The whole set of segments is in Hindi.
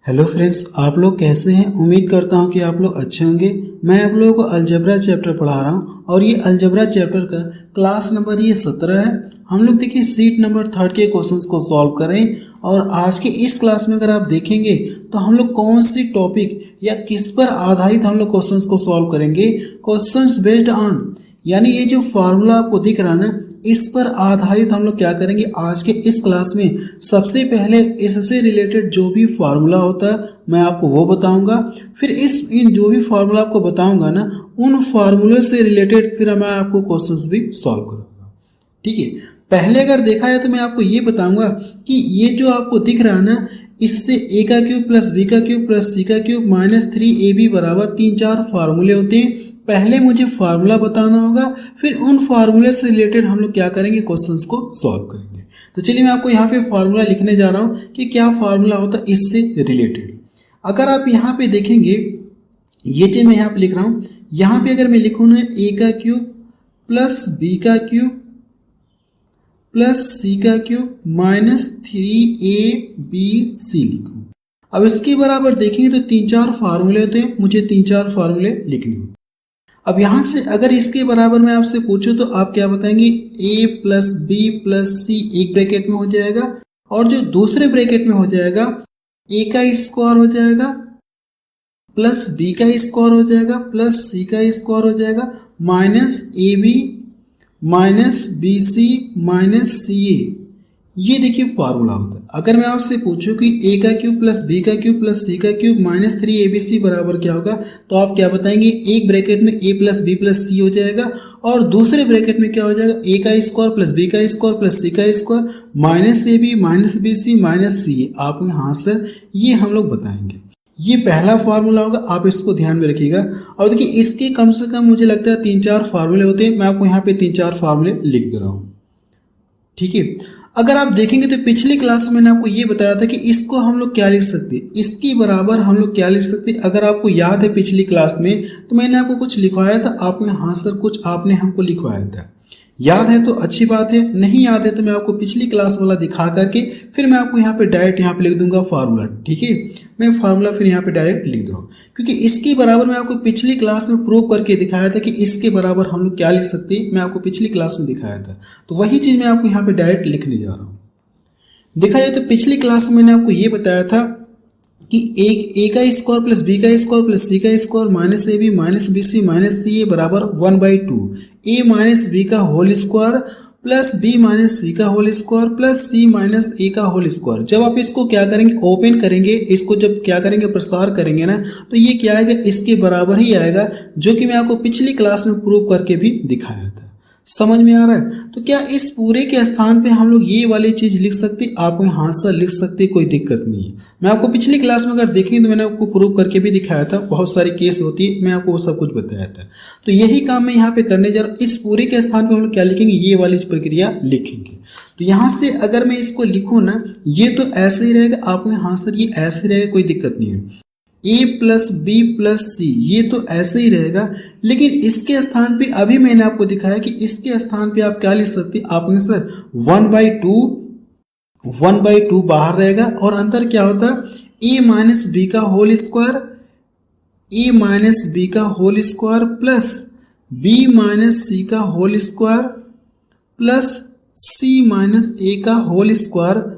हेलो फ्रेंड्स, आप लोग कैसे हैं। उम्मीद करता हूं कि आप लोग अच्छे होंगे। मैं आप लोगों को अलजेब्रा चैप्टर पढ़ा रहा हूं और ये अलजेब्रा चैप्टर का क्लास नंबर ये 17 है। हम लोग देखिए सीट नंबर 3 के क्वेश्चंस को सॉल्व करें। और आज के इस क्लास में अगर आप देखेंगे तो हम लोग कौन सी टॉपिक या किस पर आधारित हम लोग क्वेश्चंस को सॉल्व करेंगे। क्वेश्चंस बेस्ड ऑन, यानी ये जो फार्मूला आपको दिख रहा है ना, इस पर आधारित हम लोग क्या करेंगे आज के इस क्लास में। सबसे पहले इससे रिलेटेड जो भी फार्मूला होता है मैं आपको वो बताऊंगा। फिर इन जो भी फार्मूला आपको बताऊंगा ना, उन फार्मूले से रिलेटेड फिर मैं आपको क्वेश्चंस भी सॉल्व करूंगा। ठीक है, पहले अगर देखा जाए तो मैं आपको ये बताऊंगा कि ये जो आपको दिख रहा है ना, इससे a का क्यूब प्लस b का क्यूब प्लस c का क्यूब माइनस 3ab बराबर 3-4 फार्मूले होते हैं। पहले मुझे फार्मूला बताना होगा, फिर उन फार्मूले से रिलेटेड हम लोग क्या करेंगे, क्वेश्चंस को सॉल्व करेंगे। तो चलिए मैं आपको यहाँ पे फार्मूला लिखने जा रहा हूँ कि क्या फार्मूला होता है इससे रिलेटेड। अगर आप यहाँ पे देखेंगे, ये चीज मैं यहाँ पे लिख रहा हूँ। यहाँ पे अगर मैं लिखूँ ना a का क्यूब प्लस b का क्यूब प्लस c का क्यूब माइनस 3abc लिखूँ। अब इसके बराबर देखेंगे तो 3-4 फार्मूले होते हैं, मुझे 3-4 फार्मूले लिखने होंगे। अब यहां से अगर इसके बराबर मैं आपसे पूछूं तो आप क्या बताएंगे, a plus b plus c एक ब्रैकेट में हो जाएगा और जो दूसरे ब्रैकेट में हो जाएगा a का स्क्वायर हो जाएगा प्लस b का स्क्वायर हो जाएगा प्लस c का स्क्वायर हो जाएगा minus a b minus b c minus c a. ये देखिए फार्मूला होता है। अगर मैं आपसे पूछूं कि a का क्यूब प्लस b का क्यूब प्लस c का क्यूब माइनस 3abc बराबर क्या होगा, तो आप क्या बताएंगे, एक ब्रैकेट में a plus b plus c हो जाएगा और दूसरे ब्रैकेट में क्या हो जाएगा, a का स्क्वायर प्लस b का स्क्वायर प्लस c का square minus a b minus b c minus c a. आप हाँ सर ये हम लोग बताएंगे। ये पहला फार्मूला होगा, आप इसको ध्यान में रखिएगा। और देखिए इसके कम से कम मुझे लगता है 3-4 फार्मूले होते हैं। मैं आपको यहाँ पे 3-4 फार्मूले लिख दे रहा हूँ। ठीक है, अगर आप देखेंगे तो पिछली क्लास में मैंने आपको ये बताया था कि इसको हम लोग क्या लिख सकते हैं, इसकी बराबर हम लोग क्या लिख सकते हैं। अगर आपको याद है पिछली क्लास में तो मैंने आपको कुछ लिखवाया था, आपने हाँ सर कुछ आपने हमको लिखवाया था। याद है तो अच्छी बात है, नहीं याद है तो मैं आपको पिछली क्लास वाला दिखा करके फिर मैं आपको यहाँ पे डायरेक्ट यहाँ पे लिख दूंगा फार्मूला। ठीक है, मैं फार्मूला फिर यहाँ पे डायरेक्ट लिख दे रहा हूँ क्योंकि इसके बराबर मैं आपको पिछली क्लास में प्रूव करके दिखाया था कि इसके बराबर हम लोग क्या लिख सकते हैं। मैं आपको पिछली क्लास में दिखाया था, तो वही चीज मैं आपको यहाँ पे डायरेक्ट लिखने जा रहा हूँ। देखा जाए तो पिछली क्लास में मैंने आपको ये बताया था कि a का स्क्वायर प्लस b का स्क्वायर प्लस c का square minus a b minus b c minus c a बराबर 1/2 a माइनस b का whole square plus b minus c का whole square plus c minus a का होल स्क्वायर। जब आप इसको क्या करेंगे, ओपन करेंगे, इसको जब क्या करेंगे, प्रसार करेंगे ना, तो ये क्या आएगा, इसके बराबर ही आएगा, जो कि मैं आपको पिछली क्लास में प्रूव करके भी दिखाया था। समझ में आ रहा है। तो क्या इस पूरे के स्थान पे हम लोग ये वाली चीज लिख सकते, आप हाँ सर लिख सकते, कोई दिक्कत नहीं है। मैं आपको पिछली क्लास में अगर देखेंगे तो मैंने आपको प्रूव करके भी दिखाया था, बहुत सारी केस होती है, मैं आपको वो सब कुछ बताया था। तो यही काम मैं यहाँ पे करने जा रहा हूँ। इस पूरे के स्थान पे हम लोग क्या लिखेंगे, ये वाली प्रक्रिया लिखेंगे। तो यहाँ से अगर मैं इसको लिखूँ ना, ये तो ऐसे ही रहेगा, आपने हाँ सर ये ऐसे रहेगा, कोई दिक्कत नहीं है। a प्लस बी प्लस सी ये तो ऐसे ही रहेगा, लेकिन इसके स्थान पे अभी मैंने आपको दिखाया कि इसके स्थान पे आप क्या लिख सकते, आपने सर 1/2 बाहर रहेगा और अंदर क्या होता है, a माइनस बी का whole square, a minus b का whole square plus b minus c का whole square plus c minus a का होल स्क्वायर।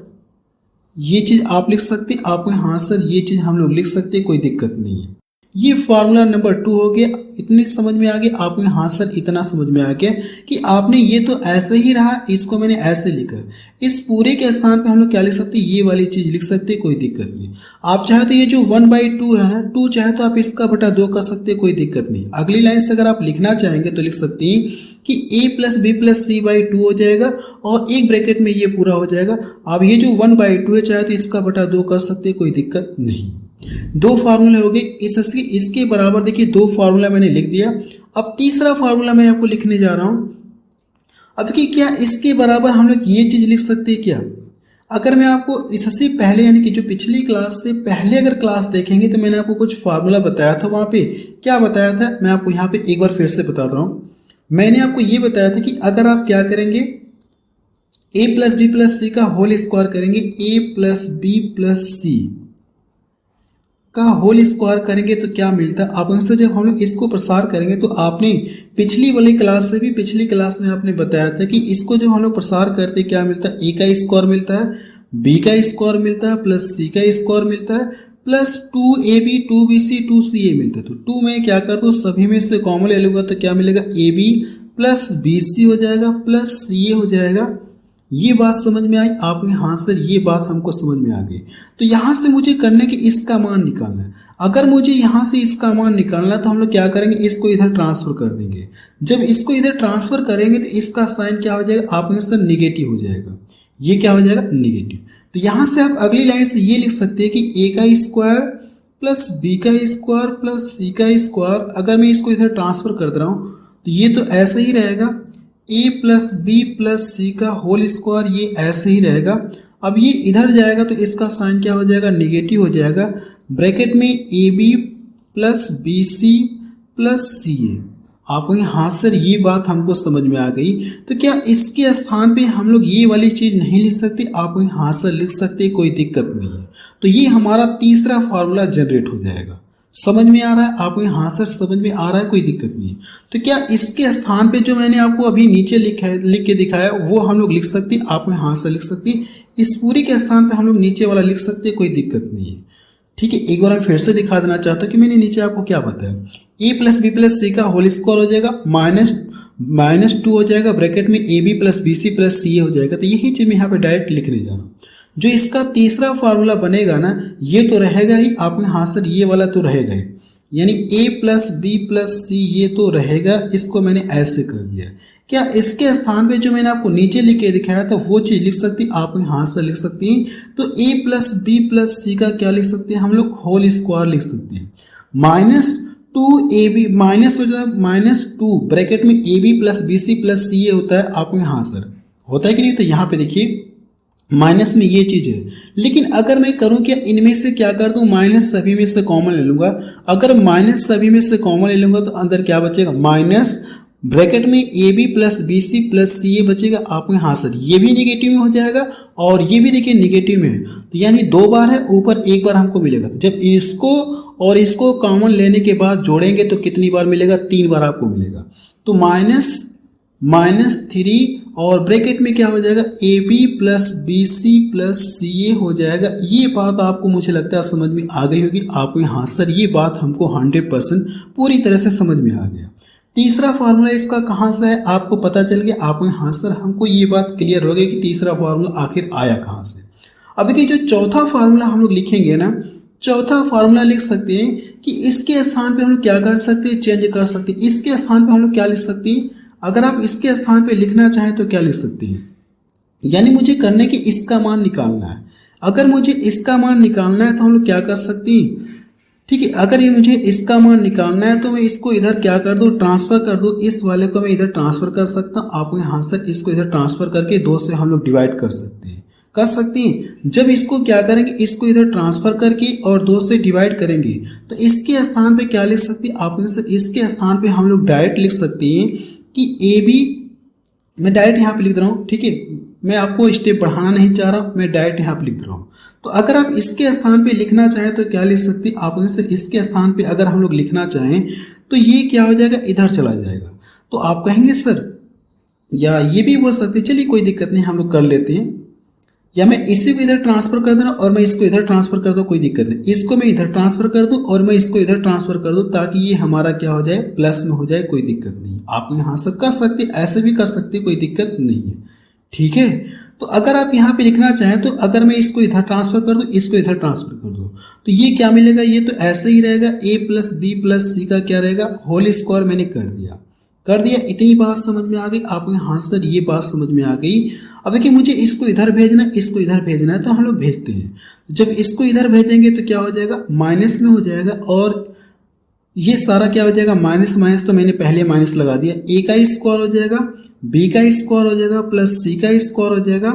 ये चीज आप लिख सकते, आपने हाँ सर ये चीज हम लोग लिख सकते, कोई दिक्कत नहीं है। ये फार्मूला नंबर 2 हो गया। इतनी समझ में आ गया, आपने हाँ सर इतना समझ में आ गया कि आपने ये तो ऐसे ही रहा, इसको मैंने ऐसे लिखा। इस पूरे के स्थान पे हम लोग क्या लिख सकते, ये वाली चीज लिख सकते, कोई दिक्कत नहीं। आप चाहे तो ये जो 1/2 है ना, 2 चाहे तो आप इसका बटा 2 कर सकते, कोई दिक्कत नहीं। अगली लाइन से अगर आप लिखना चाहेंगे तो लिख सकते हैं कि a plus b plus c by 2 हो जाएगा और एक ब्रैकेट में ये पूरा हो जाएगा। अब ये जो 1/2 है चाहे तो इसका बटा 2 कर सकते, कोई दिक्कत नहीं। 2 फार्मूले हो गए। इसके बराबर देखिए 2 फार्मूला मैंने लिख दिया। अब तीसरा फार्मूला मैं आपको लिखने जा रहा हूं। अब देखिए क्या इसके बराबर हम लोग ये चीज लिख सकते हैं क्या, अगर मैं आपको इससे पहले यानी कि जो पिछली क्लास से पहले अगर क्लास देखेंगे तो मैंने आपको कुछ फार्मूला बताया था। वहां पे क्या बताया था, मैं आपको यहाँ पे एक बार फिर से बता रहा हूँ। मैंने आपको ये बताया था कि अगर आप क्या करेंगे, a plus b plus c का होल स्क्वायर करेंगे, a plus b plus c का होल स्क्वायर करेंगे तो क्या मिलता है। आपने से जब हम लोग इसको प्रसार करेंगे तो आपने पिछली वाली क्लास से भी पिछली क्लास में आपने बताया था कि इसको जब हम लोग प्रसार करते क्या मिलता है, ए का स्क्वायर मिलता है, बी का स्क्वायर मिलता है, प्लस सी का स्क्वायर मिलता है, प्लस 2ab 2bc 2ca मिलता है। तो 2 में क्या कर दो, सभी में से कॉमन ले लूंगा तो क्या मिलेगा, ab प्लस bc हो जाएगा प्लस ca हो जाएगा। ये बात समझ में आई आपने, हाँ सर ये बात हमको समझ में आ गई। तो यहाँ से मुझे करने की इसका मान निकालना है। अगर मुझे यहाँ से इसका मान निकालना तो हम लोग क्या करेंगे, इसको इधर ट्रांसफर कर देंगे। जब इसको इधर ट्रांसफर करेंगे तो इसका साइन क्या हो जाएगा, आपने सर निगेटिव हो जाएगा। ये क्या हो जाएगा, निगेटिव। तो यहाँ से आप अगली लाइन से ये लिख सकते हैं कि ए का स्क्वायर प्लस बी का स्क्वायर प्लस सी का स्क्वायर, अगर मैं इसको इधर ट्रांसफर कर दे रहा हूँ तो ये तो ऐसे ही रहेगा, ए प्लस बी प्लस सी का होल स्क्वायर, ये ऐसे ही रहेगा। अब ये इधर जाएगा तो इसका साइन क्या हो जाएगा, निगेटिव हो जाएगा। ब्रैकेट में a b plus b c plus c a. आपको हाँ सर ये बात हमको समझ में आ गई। तो क्या इसके स्थान पे हम लोग ये वाली चीज़ नहीं लिख सकते, आप हाँ सर लिख सकते, कोई दिक्कत नहीं है। तो ये हमारा तीसरा फार्मूला जनरेट हो जाएगा। समझ में आ रहा है आपको, हाँ सर समझ में आ रहा है, कोई दिक्कत नहीं है। तो क्या इसके स्थान पे जो मैंने आपको अभी नीचे लिख के दिखाया वो हम लोग लिख सकते, आप हाँ सर लिख सकते। इस पूरी के स्थान पे हम लोग नीचे वाला लिख सकते, कोई दिक्कत नहीं है। ठीक है, एक बार मैं फिर से दिखा देना चाहता हूँ कि मैंने नीचे आपको क्या बताया। ए प्लस बी प्लस सी का होल स्क्वायर हो जाएगा, माइनस 2 हो जाएगा, ब्रैकेट में a b plus b c plus c a हो जाएगा। तो यही चीज मैं यहाँ पे डायरेक्ट लिखने जा रहा हूँ। जो इसका तीसरा फार्मूला बनेगा ना, ये तो रहेगा ही आपने, हाँ सर ये वाला तो रहेगा ही, यानी ए प्लस बी प्लस सी ये तो रहेगा। इसको मैंने ऐसे कर दिया। क्या इसके स्थान पे जो मैंने आपको नीचे लिख के दिखाया था वो चीज लिख सकती, आप हाँ सर लिख सकती हैं। तो ए प्लस बी प्लस सी का क्या लिख सकते हैं हम लोग, होल स्क्वायर लिख सकते हैं। माइनस 2ab माइनस हो जाए, -2 ब्रैकेट में a b plus b c plus c a होता है। आप हाँ सर होता है कि नहीं। तो यहाँ पे देखिए माइनस में ये चीज है, लेकिन अगर मैं करूं क्या, इनमें से क्या कर दूं, माइनस सभी में से कॉमन ले लूंगा। अगर माइनस सभी में से कॉमन ले लूंगा तो अंदर क्या बचेगा, माइनस ब्रैकेट में a b plus b c plus c a बचेगा। आप में हाँ सर ये भी निगेटिव में हो जाएगा और ये भी देखिए निगेटिव में है। तो यानी 2 बार है, ऊपर 1 बार हमको मिलेगा। तो जब इसको और इसको कॉमन लेने के बाद जोड़ेंगे तो कितनी बार मिलेगा, 3 बार आपको मिलेगा। तो -3 और ब्रैकेट में क्या हो जाएगा, a b plus b c plus c a हो जाएगा। ये बात आपको मुझे लगता है समझ में आ गई होगी। आप में हाँ सर ये बात हमको 100% पूरी तरह से समझ में आ गया। तीसरा फार्मूला इसका कहाँ से है आपको पता चल गया। आप में हाँ सर हमको ये बात क्लियर हो गई कि तीसरा फार्मूला आखिर आया कहाँ से। अब देखिए जो चौथा फार्मूला हम लोग लिखेंगे ना, चौथा फार्मूला लिख सकते हैं कि इसके स्थान पे हम लोग क्या कर सकते हैं, चेंज कर सकते हैं। इसके स्थान पे हम लोग क्या लिख सकते हैं, अगर आप इसके स्थान पे लिखना चाहें तो क्या लिख सकते हैं, यानी मुझे करने की इसका मान निकालना है। अगर मुझे इसका मान निकालना है तो हम लोग क्या कर सकते हैं, ठीक है। अगर ये मुझे इसका मान निकालना है तो मैं इसको इधर क्या कर दूं, ट्रांसफर कर दूं। इस वाले को मैं इधर ट्रांसफर कर सकता हूं। आप यहाँ से इसको इधर ट्रांसफर करके 2 से हम लोग डिवाइड कर सकते हैं, कर सकते हैं। जब इसको क्या करेंगे, इसको इधर ट्रांसफर करके और 2 से डिवाइड करेंगे तो इसके स्थान पे क्या लिख सकते हैं, आपने सर इसके स्थान पे हम लोग डायरेक्ट लिख सकते हैं कि ए बी, मैं डायरेक्ट यहाँ पे लिख रहा हूँ, ठीक है। मैं आपको स्टेप बढ़ाना नहीं चाह रहा, मैं डायरेक्ट यहाँ पे लिख रहा हूँ। तो अगर आप इसके स्थान पे लिखना चाहें तो क्या लिख सकते हैं, आपने सर इसके स्थान पे अगर हम लोग लिखना चाहें तो ये क्या हो जाएगा, इधर चला जाएगा। तो आप कहेंगे सर, या ये भी बोल सकते, चलिए कोई दिक्कत नहीं, हम लोग कर लेते हैं। या मैं इसी को इधर ट्रांसफर कर देना और मैं इसको इधर ट्रांसफर कर दूं, कोई दिक्कत नहीं। इसको मैं इधर ट्रांसफर कर दूं और मैं इसको इधर ट्रांसफर कर दूं ताकि ये हमारा क्या हो जाए, प्लस में हो जाए, कोई दिक्कत नहीं। आप यहाँ से कर सकते, ऐसे भी कर सकते, कोई दिक्कत नहीं है, ठीक है। तो अगर आप यहाँ पे लिखना चाहें तो अगर मैं इसको इधर ट्रांसफर कर दूं, इसको इधर ट्रांसफर कर दूं तो ये क्या मिलेगा, ये तो ऐसे ही रहेगा। ए प्लस बी प्लस सी का क्या रहेगा, होल स्क्वायर मैंने कर दिया। इतनी बात समझ में आ गई। आपको हाँ सर ये बात समझ में आ गई। अब देखिए मुझे इसको इधर भेजना है, इसको इधर भेजना है, तो हम लोग भेजते हैं। जब इसको इधर भेजेंगे तो क्या हो जाएगा, माइनस में हो जाएगा और ये सारा क्या हो जाएगा, माइनस माइनस, तो मैंने पहले माइनस लगा दिया। ए का स्क्वायर हो जाएगा, बी का स्क्वायर हो जाएगा प्लस सी का स्क्वायर हो जाएगा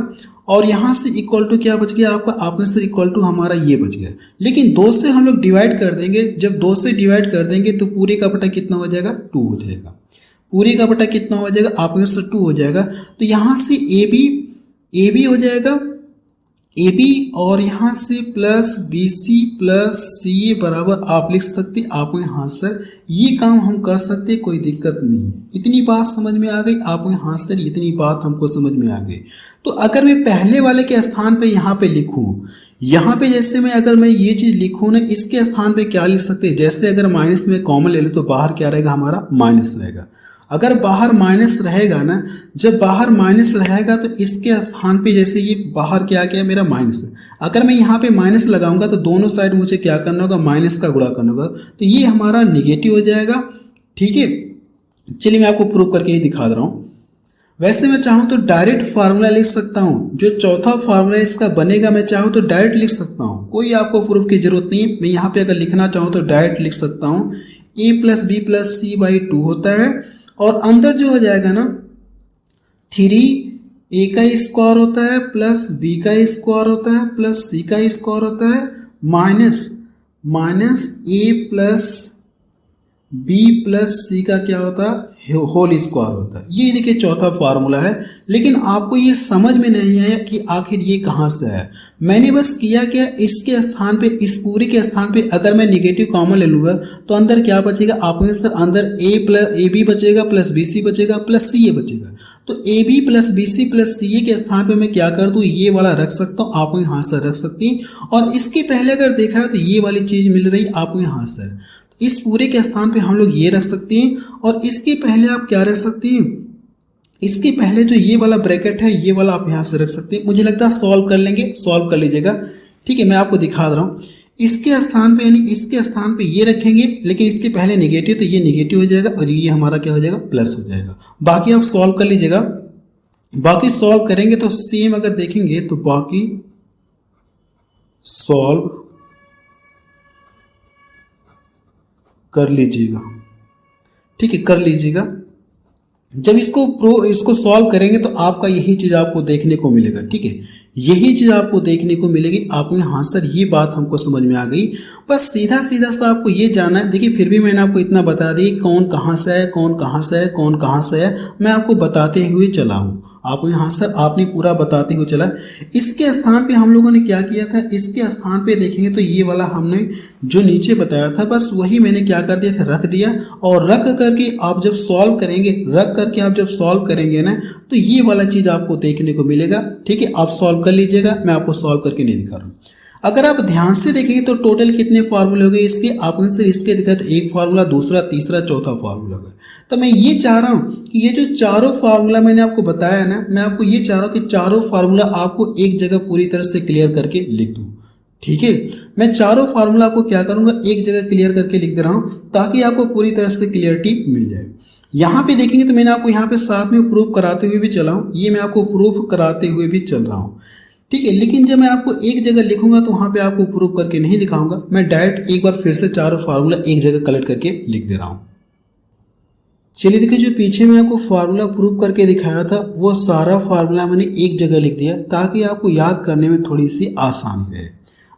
और यहाँ से इक्वल टू क्या बच गया आपका, आपने से इक्वल टू हमारा ये बच गया। लेकिन 2 से हम लोग डिवाइड कर देंगे। जब 2 से डिवाइड कर देंगे तो पूरे का बटा कितना हो जाएगा, 2 हो जाएगा। पूरे का बटा कितना हो जाएगा, आपके से 2 हो जाएगा। तो यहाँ से ए बी हो जाएगा, ए बी और यहाँ से plus b c plus c a बराबर आप लिख सकते। आपको यहाँ सर ये काम हम कर सकते, कोई दिक्कत नहीं है। इतनी बात समझ में आ गई आपको? यहाँ सर इतनी बात हमको समझ में आ गई। तो अगर मैं पहले वाले के स्थान पे यहाँ पे लिखूँ, यहाँ पे जैसे मैं अगर मैं ये चीज लिखूँ ना, इसके स्थान पे क्या लिख सकते हैं? जैसे अगर माइनस में कॉमन ले लो तो बाहर क्या रहेगा? हमारा माइनस रहेगा। अगर बाहर माइनस रहेगा ना, जब बाहर माइनस रहेगा तो इसके स्थान पे जैसे ये बाहर क्या क्या मेरा माइनस है, अगर मैं यहाँ पे माइनस लगाऊंगा तो दोनों साइड मुझे क्या करना होगा? माइनस का गुणा करना होगा, तो ये हमारा निगेटिव हो जाएगा। ठीक है, चलिए मैं आपको प्रूव करके ही दिखा रहा हूँ। वैसे मैं चाहूँ तो डायरेक्ट फार्मूला लिख सकता हूँ, जो चौथा फार्मूला इसका बनेगा मैं चाहूँ तो डायरेक्ट लिख सकता हूँ, कोई आपको प्रूफ की जरूरत नहीं है। मैं यहाँ पे अगर लिखना चाहूँ तो डायरेक्ट लिख सकता हूँ। A plus b plus c by 2 होता है, और अंदर जो हो जाएगा ना 3 ए का स्क्वायर होता है प्लस बी का स्क्वायर होता है प्लस सी का स्क्वायर होता है माइनस ए प्लस बी प्लस सी का क्या होता है? होल स्क्वायर होता है। ये देखिए चौथा फार्मूला है, लेकिन आपको ये समझ में नहीं आया कि आखिर ये कहाँ से है। मैंने बस किया क्या, इसके स्थान पे, इस पूरे के स्थान पे अगर मैं निगेटिव कॉमन ले लूंगा तो अंदर क्या बचेगा? आपके सर अंदर ए बी बचेगा प्लस बी सी बचेगा प्लस सी ए बचेगा। तो a b plus b c plus c a के स्थान पे मैं क्या कर दूं? ये वाला रख सकता हूँ, आप यहाँ से रख सकती हैं। और इसके पहले अगर देखा है तो ये वाली चीज मिल रही आपको यहाँ से, इस पूरे के स्थान पे हम लोग ये रख सकते हैं। और इसके पहले आप क्या रख सकते हैं? इसके पहले जो ये वाला ब्रैकेट है ये वाला आप यहाँ से रख सकते हैं। मुझे लगता है सॉल्व कर लेंगे, सॉल्व कर लीजिएगा। ठीक है, मैं आपको दिखा रहा हूँ। इसके स्थान पे यानी इसके स्थान पे ये रखेंगे, लेकिन इसके पहले निगेटिव, तो ये निगेटिव हो जाएगा और ये हमारा क्या हो जाएगा? प्लस हो जाएगा। बाकी आप सॉल्व कर लीजिएगा। बाकी सॉल्व करेंगे तो सेम अगर देखेंगे तो बाकी सॉल्व कर लीजिएगा। ठीक है, कर लीजिएगा। जब इसको सॉल्व करेंगे तो आपका यही चीज आपको देखने को मिलेगा। ठीक है, यही चीज आपको देखने को मिलेगी। आपको यहाँ सर ये बात हमको समझ में आ गई। बस सीधा सीधा सा आपको ये जानना है। देखिए फिर भी मैंने आपको इतना बता दी, कौन कहाँ से है, कौन कहाँ से है, कौन कहाँ से है, मैं आपको बताते हुए चला हूँ। आपको यहाँ सर आपने पूरा बताते हुए चला। इसके स्थान पे हम लोगों ने क्या किया था? इसके स्थान पे देखेंगे तो ये वाला हमने जो नीचे बताया था बस वही मैंने क्या कर दिया था? रख दिया। और रख करके आप जब सॉल्व करेंगे, रख करके आप जब सॉल्व करेंगे ना तो ये वाला चीज आपको देखने को मिलेगा। ठीक है, आप सॉल्व कर लीजिएगा, मैं आपको सॉल्व करके नहीं दिखा रहा हूँ। अगर आप ध्यान से देखेंगे तो टोटल कितने फार्मूले हो गए इसके? आपने सर इसके दिखा तो एक फार्मूला, दूसरा, तीसरा, चौथा फार्मूला हो गया। तो मैं ये चाह रहा हूँ कि ये जो चारों फार्मूला मैंने आपको बताया ना, मैं आपको ये चाह रहा हूँ कि चारों फार्मूला आपको एक जगह पूरी तरह से क्लियर करके लिख दूँ। ठीक है, मैं चारों फार्मूला आपको क्या करूंगा? एक जगह क्लियर करके लिख दे रहा हूँ ताकि आपको पूरी तरह से क्लियरिटी मिल जाए। यहाँ पे देखेंगे तो मैंने आपको यहाँ पे साथ में प्रूफ कराते हुए भी चला हूँ, ये मैं आपको प्रूफ कराते हुए भी चल रहा हूँ। ठीक है, लेकिन जब मैं आपको एक जगह लिखूंगा तो वहां पे आपको प्रूफ करके नहीं दिखाऊंगा। मैं डायरेक्ट एक बार फिर से चारों फार्मूला एक जगह कलेक्ट करके लिख दे रहा हूं। चलिए देखिए, जो पीछे मैं आपको फार्मूला प्रूफ करके दिखाया था वो सारा फार्मूला मैंने एक जगह लिख दिया ताकि आपको याद करने में थोड़ी सी आसानी रहे।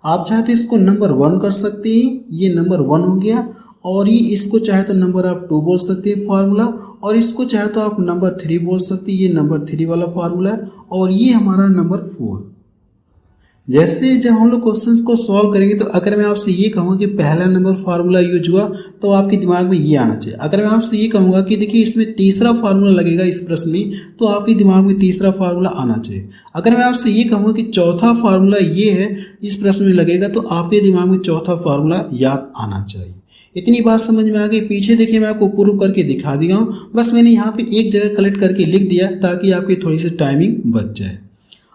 आप चाहे तो इसको नंबर 1 कर सकते हैं, ये नंबर 1 हो गया। और ये इसको चाहे तो नंबर आप 2 बोल सकते हैं फार्मूला, और इसको चाहे तो आप नंबर 3 बोल सकते हैं, ये नंबर 3 वाला फार्मूला है। और ये हमारा नंबर 4। जैसे जब हम लोग क्वेश्चंस को सॉल्व करेंगे तो अगर मैं आपसे ये कहूँगा कि पहला नंबर फार्मूला यूज हुआ तो आपके दिमाग में ये आना चाहिए। अगर मैं आपसे ये कहूँगा कि देखिए इसमें तीसरा फार्मूला लगेगा इस प्रश्न में, तो आपके दिमाग में तीसरा फार्मूला आना चाहिए। अगर मैं आपसे ये कहूँगा कि चौथा फार्मूला ये है इस प्रश्न में लगेगा, तो आपके दिमाग में चौथा फार्मूला याद आना चाहिए। इतनी बात समझ में आ गई? पीछे देखिए मैं आपको प्रूव करके दिखा दिया हूँ, बस मैंने यहाँ पे एक जगह कलेक्ट करके लिख दिया ताकि आपकी थोड़ी सी टाइमिंग बच जाए।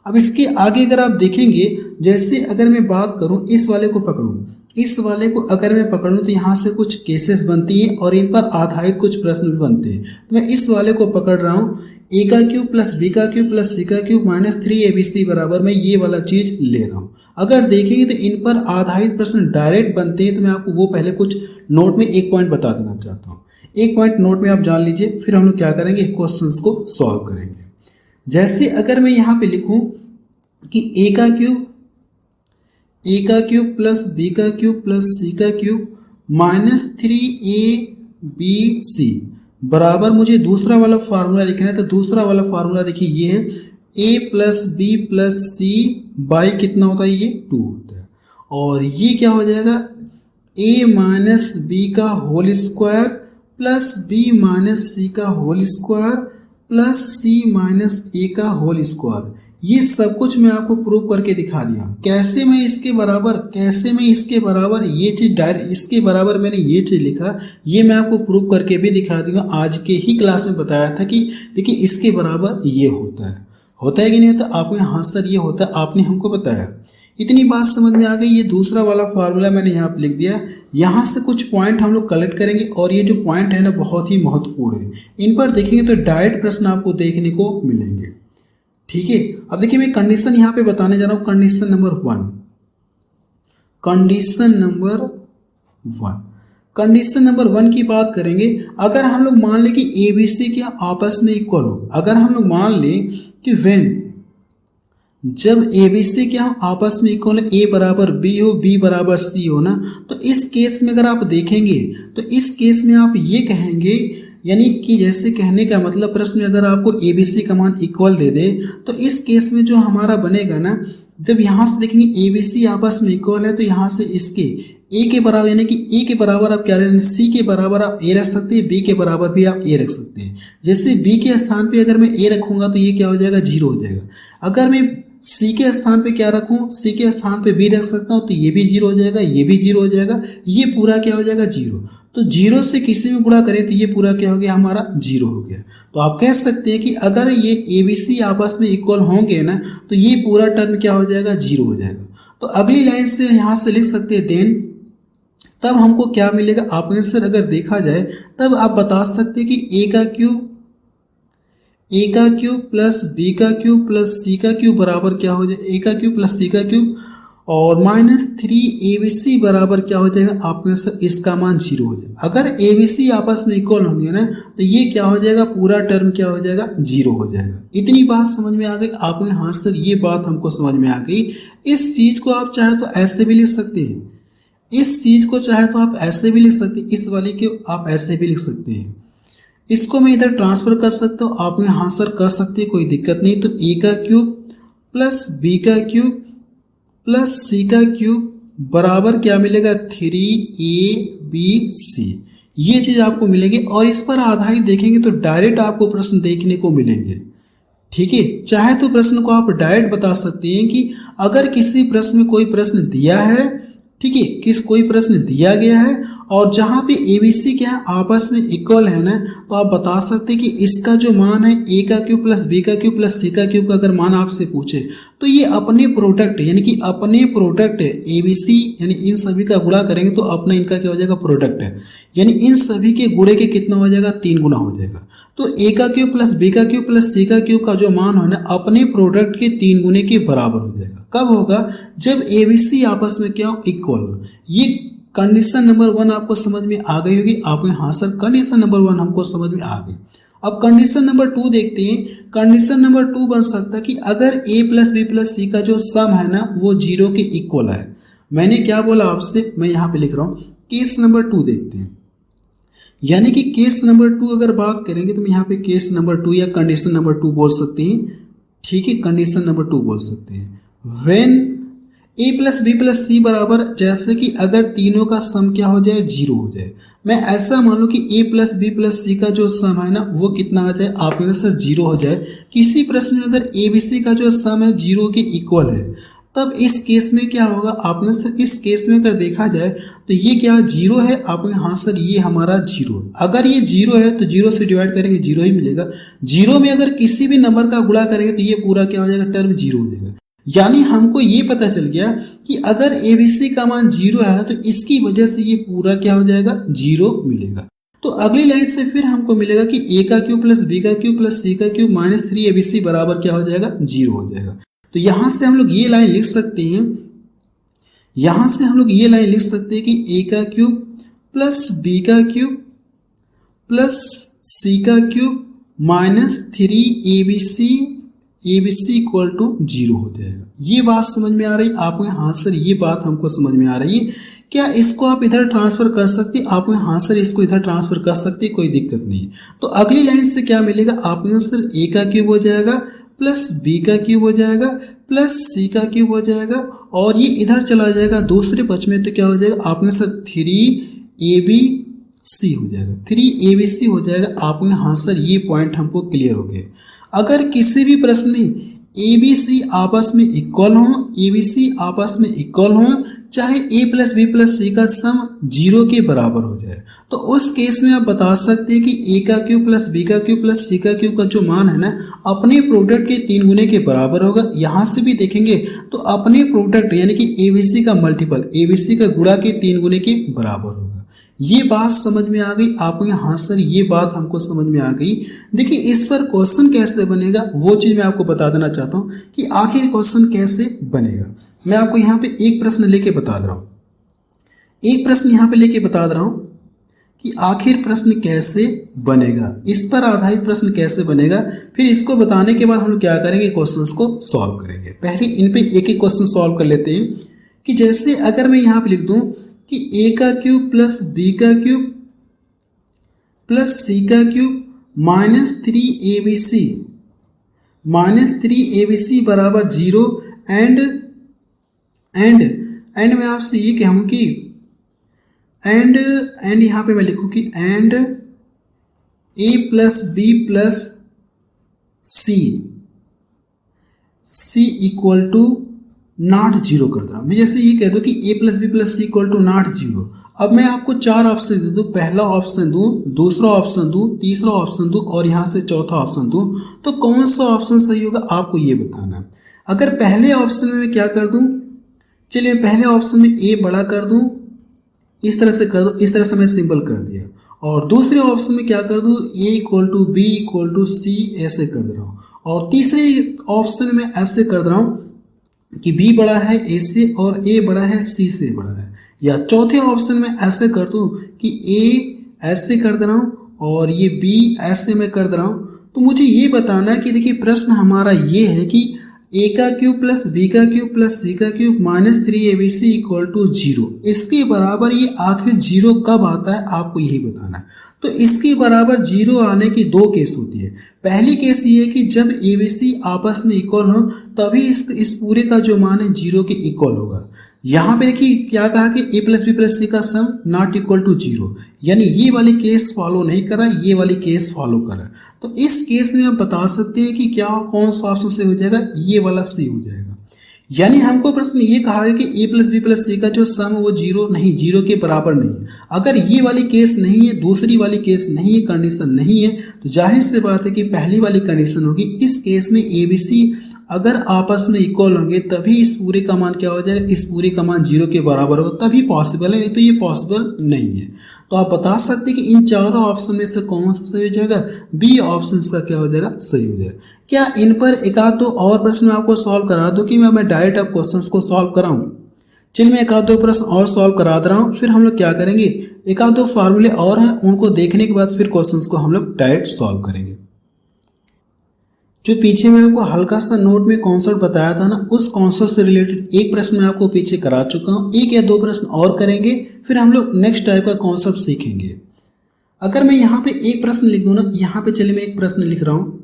अब इसके आगे अगर आप देखेंगे, जैसे अगर मैं बात करूं इस वाले को पकड़ूं, इस वाले को अगर मैं पकड़ूं तो यहाँ से कुछ केसेस बनती हैं और इन पर आधारित कुछ प्रश्न भी बनते हैं। तो मैं इस वाले को पकड़ रहा हूँ, ए का क्यूब प्लस बी का क्यूब प्लस सी का क्यूब माइनस 3abc बराबर मैं ये वाला चीज ले रहा हूँ। अगर देखेंगे तो इन पर आधारित प्रश्न डायरेक्ट बनते हैं, तो मैं आपको वो पहले कुछ नोट में एक पॉइंट बता देना चाहता हूँ। एक पॉइंट नोट में आप जान लीजिए, फिर हम लोग क्या करेंगे? क्वेश्चंस को सॉल्व करेंगे। जैसे अगर मैं यहाँ पे लिखूं कि ए का क्यूब प्लस बी का क्यूब प्लस सी का क्यूब माइनस 3abc बराबर मुझे दूसरा वाला फार्मूला लिखना है। तो दूसरा वाला फार्मूला देखिए ये है, a plus b plus c by कितना होता है, ये 2 होता है। और ये क्या हो जाएगा, ए माइनस बी का whole square plus b minus c का whole square plus c minus a का होल स्क्वायर। ये सब कुछ मैं आपको प्रूव करके दिखा दिया। कैसे मैं इसके बराबर ये चीज डायरेक्ट इसके बराबर मैंने ये चीज लिखा, ये मैं आपको प्रूव करके भी दिखा दूंगा। आज के ही क्लास में बताया था कि देखिए इसके बराबर ये होता है कि नहीं होता। आपने हाँ सर ये होता है, आपने हमको बताया। इतनी बात समझ में आ गई। ये दूसरा वाला फार्मूला मैंने यहाँ पे लिख दिया। यहाँ से कुछ पॉइंट हम लोग कलेक्ट करेंगे और ये जो पॉइंट है ना बहुत ही महत्वपूर्ण है। इन पर देखेंगे तो डायरेक्ट प्रश्न आपको देखने को मिलेंगे। ठीक है, अब देखिए मैं कंडीशन यहाँ पे बताने जा रहा हूँ। कंडीशन नंबर वन की बात करेंगे। अगर हम लोग मान लें कि ए बी सी क्या आपस में इक्वल हो, अगर हम लोग मान लें कि व्हेन जब ए बी सी क्या हो आपस में इक्वल है, ए बराबर बी हो बी बराबर सी हो ना, तो इस केस में अगर आप देखेंगे तो इस केस में आप ये कहेंगे, यानी कि जैसे कहने का मतलब प्रश्न में अगर आपको ए बी सी का मान इक्वल दे दे तो इस केस में जो हमारा बनेगा ना, जब यहाँ से देखेंगे ए बी सी आपस में इक्वल है तो यहाँ से इसके ए के बराबर, यानी कि ए के बराबर आप क्या रख, सी के बराबर आप ए रख सकते हैं, बी के बराबर भी आप ए रख सकते हैं। जैसे बी के स्थान पे अगर मैं ए रखूंगा तो ये क्या हो जाएगा, 0 हो जाएगा। अगर मैं सी के स्थान पे क्या रखूं, सी के स्थान पे बी रख सकता हूं तो ये भी 0 हो जाएगा, ये भी 0 हो जाएगा, ये पूरा क्या हो जाएगा 0। तो 0 से किसी में गुणा करें तो ये पूरा क्या हो गया, हमारा 0 हो गया। तो आप कह सकते हैं कि अगर ये ए बी सी आपस में इक्वल होंगे ना तो ये पूरा टर्म क्या हो जाएगा, 0 हो जाएगा। तो अगली लाइन से यहाँ से लिख सकते हैं देन, तब हमको क्या मिलेगा, आंसर अगर देखा जाए तब आप बता सकते हैं कि ए का क्यूब प्लस बी का क्यूब प्लस सी का क्यूब बराबर क्या हो जाए, ए का क्यूब प्लस सी का क्यूब और -3abc बराबर क्या हो जाएगा, आपके आंसर इसका मान 0 हो जाएगा। अगर abc आपस में इक्वल होंगे ना तो ये क्या हो जाएगा, पूरा टर्म क्या हो जाएगा, 0 हो जाएगा। इतनी बात समझ में आ गई आपने, हाँ सर ये बात हमको समझ में आ गई। इस चीज को आप चाहे तो ऐसे भी लिख सकते हैं, इस चीज को चाहे तो आप ऐसे भी लिख सकते हैं, इस वाली के आप ऐसे भी लिख सकते हैं। इसको मैं इधर ट्रांसफर कर सकता हूँ, आप यहाँ सर कर सकते हैं, कोई दिक्कत नहीं। तो ए का क्यूब प्लस बी का क्यूब प्लस सी का क्यूब बराबर क्या मिलेगा, 3abc। ये चीज आपको मिलेगी और इस पर आधारित देखेंगे तो डायरेक्ट आपको प्रश्न देखने को मिलेंगे। ठीक है, चाहे तो प्रश्न को आप डायरेक्ट बता सकते हैं कि अगर किसी प्रश्न में कोई प्रश्न दिया है, ठीक है, कोई प्रश्न दिया गया है और जहां पे एबीसी क्या है आपस में इक्वल है ना, तो आप बता सकते हैं कि इसका जो मान है ए का क्यूब प्लस बी का क्यूब प्लस सी का क्यूब का अगर मान आपसे पूछे तो ये अपने प्रोडक्ट यानी कि अपने प्रोडक्ट है एबीसी, यानी इन सभी का गुणा करेंगे तो अपना इनका क्या हो जाएगा, प्रोडक्ट है, यानी इन सभी के गुणे के कितना हो जाएगा, 3 गुना हो जाएगा। तो ए का क्यूब प्लस बी का क्यूब प्लस सी का क्यूब का जो मान हो ना अपने प्रोडक्ट के 3 गुने के बराबर हो जाएगा। कब होगा, जब एबीसी आपस में क्या हो, इक्वल हो। ये कंडीशन नंबर 1 आपको समझ में आ गई होगी। आपने हाँ सर कंडीशन नंबर 1 हमको समझ में आ गई। अब कंडीशन नंबर 2 देखते हैं। कंडीशन नंबर 2 बन सकता है कि अगर a plus b plus c का जो सम है ना वो 0 के इक्वल है। मैंने क्या बोला आपसे, मैं यहाँ पे लिख रहा हूँ। केस नंबर 2 देखते हैं, यानी कि केस नंबर 2 अगर बात करेंगे तो मैं यहाँ पे केस नंबर 2 या कंडीशन नंबर 2 बोल सकते हैं। ठीक है, कंडीशन नंबर 2 बोल सकते हैं। When a plus b plus c बराबर, जैसे कि अगर तीनों का सम क्या हो जाए, 0 हो जाए। मैं ऐसा मान लूं कि ए प्लस बी प्लस सी का जो सम है ना वो कितना आ जाए, आपके सर 0 हो जाए। किसी प्रश्न में अगर ए बी सी का जो सम है 0 के इक्वल है, तब इस केस में क्या होगा, आपने सर इस केस में अगर देखा जाए तो ये क्या 0 है, आपने हाँ सर ये हमारा 0। अगर ये 0 है तो 0 से डिवाइड करेंगे 0 ही मिलेगा। 0 में अगर किसी भी नंबर का गुणा करेंगे तो ये पूरा क्या हो जाएगा, टर्म 0 हो जाएगा। यानी हमको ये पता चल गया कि अगर एबीसी का मान 0 है तो इसकी वजह से ये पूरा क्या हो जाएगा, 0 मिलेगा। तो अगली लाइन से फिर हमको मिलेगा कि ए का क्यूब प्लस बी का क्यूब प्लस सी का क्यूब -3abc बराबर क्या हो जाएगा, 0 हो जाएगा। तो यहां से हम लोग ये लाइन लिख सकते हैं, यहां से हम लोग ये लाइन लिख सकते हैं कि ए का क्यूब प्लस बी का क्यूब प्लस सी का cube -3abc ABC equal to 0 हो जाएगा। ये बात समझ में आ रही आपको, हाँ सर ये बात हमको समझ में आ रही है। क्या इसको आप इधर ट्रांसफर कर सकते, आपको हाँ सर इसको इधर ट्रांसफर कर सकते, कोई दिक्कत नहीं। तो अगली लाइन से क्या मिलेगा, आपको सर ए का क्यूब हो जाएगा प्लस बी का क्यूब हो जाएगा प्लस सी का क्यूब हो जाएगा और ये इधर चला जाएगा दूसरे पक्ष में, तो क्या हो जाएगा आपने सर 3ABC हो जाएगा, 3ABC हो जाएगा आपने। हाँ सर ये पॉइंट हमको क्लियर हो गए। अगर किसी भी प्रश्न में ABC आपस में इक्वल हो, ABC आपस में इक्वल हो, चाहे A plus b plus c का सम 0 के बराबर हो जाए, तो उस केस में आप बता सकते हैं कि A का क्यूब प्लस B का क्यूब प्लस C का क्यूब का जो मान है ना अपने प्रोडक्ट के 3 गुने के बराबर होगा। यहाँ से भी देखेंगे तो अपने प्रोडक्ट यानी कि ABC का मल्टीपल ABC का गुणा के 3 गुने के बराबर होगा। ये बात समझ में आ गई आपको? हाँ सर ये बात हमको समझ में आ गई। देखिए इस पर क्वेश्चन कैसे बनेगा वो चीज मैं आपको बता देना चाहता हूँ कि आखिर क्वेश्चन कैसे बनेगा। मैं आपको यहाँ पे एक प्रश्न लेके बता दे रहा हूँ, एक प्रश्न यहाँ पे लेके बता दे रहा हूँ कि आखिर प्रश्न कैसे बनेगा, इस पर आधारित प्रश्न कैसे बनेगा। फिर इसको बताने के बाद हम लोग क्या करेंगे, क्वेश्चंस को सॉल्व करेंगे। पहले इन पे एक एक क्वेश्चन सॉल्व कर लेते हैं कि जैसे अगर मैं यहाँ पे लिख दूं कि a का क्यूब प्लस b का क्यूब प्लस c का क्यूब माइनस 3abc बराबर 0 एंड मैं आपसे ये कहूँ कि एंड यहाँ पे मैं लिखूँ कि and a plus b plus c equal to not 0 कर रहा हूं। मैं जैसे ये कह दूं कि a plus b plus c equal to not 0। अब मैं आपको 4 ऑप्शन दे दूं, पहला ऑप्शन दूं, दूसरा ऑप्शन दूं, तीसरा ऑप्शन दूं और यहां से चौथा ऑप्शन दूं, तो कौन सा ऑप्शन सही होगा आपको ये बताना। अगर पहले ऑप्शन में मैं क्या कर दूं, चलिए मैं पहले ऑप्शन में a बड़ा कर दूं, इस तरह से कर दूं, इस तरह से मैं सिंपल कर दिया। और दूसरे ऑप्शन में क्या कर दूं, a equal to b equal to c ऐसे कर दे रहा हूँ। और तीसरे ऑप्शन में ऐसे कर दे रहा हूँ कि b बड़ा है a से और a बड़ा है c से बड़ा है। या चौथे ऑप्शन में ऐसे कर दूं कि a ऐसे कर दे रहा हूं और ये b ऐसे में कर दे रहा हूं। तो मुझे ये बताना है कि देखिए प्रश्न हमारा ये है कि a का क्यूब प्लस b का क्यूब प्लस c का cube minus 3abc equal to 0, इसके बराबर ये आखिर 0 कब आता है आपको यही बताना है। तो इसके बराबर 0 आने की 2 केस होती है। पहली केस ये है कि जब ABC आपस में इक्वल हो तभी इस पूरे का जो मान है 0 के इक्वल होगा। यहाँ पे देखिए क्या कहा कि a plus b plus c का सम नॉट इक्वल टू 0, यानी ये वाली केस फॉलो नहीं करा, ये वाली केस फॉलो करा। तो इस केस में आप बता सकते हैं कि क्या कौन सा ऑप्शन से हो जाएगा, ये वाला सी हो जाएगा। यानी हमको प्रश्न ये कहा है कि a plus b plus c का जो सम है वो 0 नहीं, 0 के बराबर नहीं। अगर ये वाली केस नहीं है, दूसरी वाली केस नहीं है, कंडीशन नहीं है, तो जाहिर सी बात है कि पहली वाली कंडीशन होगी। इस केस में ABC अगर आपस में इक्वल होंगे तभी इस पूरे का मान क्या हो जाएगा, इस पूरे का मान 0 के बराबर होगा, तभी पॉसिबल है, नहीं तो ये पॉसिबल नहीं है। तो आप बता सकते हैं कि इन चारों ऑप्शन में से कौन सा सही हो जाएगा, बी ऑप्शन का क्या हो जाएगा, सही हो जाएगा। क्या इन पर एक आध दो और प्रश्न आपको सॉल्व करा दूं कि मैं डायरेक्ट अब क्वेश्चन को सॉल्व कराऊं? चलिए मैं एक आध दो प्रश्न और सॉल्व करा दे रहा हूं, फिर हम लोग क्या करेंगे, एक आध दो फार्मूले और हैं उनको देखने के बाद फिर क्वेश्चन को हम लोग डायरेक्ट सॉल्व करेंगे। जो पीछे मैं आपको हल्का सा नोट में कॉन्सेप्ट बताया था ना, उस कॉन्सेप्ट से रिलेटेड एक प्रश्न मैं आपको पीछे करा चुका हूँ, एक या दो प्रश्न और करेंगे, फिर हम लोग नेक्स्ट टाइप का कॉन्सेप्ट सीखेंगे। अगर मैं यहाँ पे एक प्रश्न लिख दूँ ना, यहाँ पे चलिए मैं एक प्रश्न लिख रहा हूँ।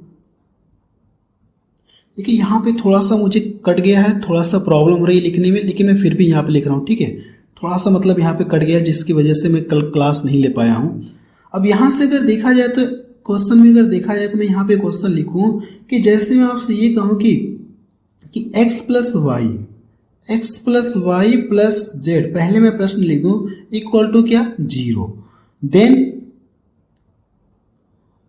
देखिए यहाँ पे थोड़ा सा मुझे कट गया है, थोड़ा सा प्रॉब्लम हो रही है लिखने में, लेकिन मैं फिर भी यहाँ पे लिख रहा हूँ, ठीक है। थोड़ा सा मतलब यहाँ पे कट गया जिसकी वजह से मैं कल क्लास नहीं ले पाया हूँ। अब यहाँ से अगर देखा जाए तो क्वेश्चन में अगर देखा जाए तो मैं यहाँ पे क्वेश्चन लिखूं कि जैसे मैं आपसे ये कहूँ कि x plus y plus z, पहले मैं प्रश्न लिख दूं इक्वल टू क्या, 0। देन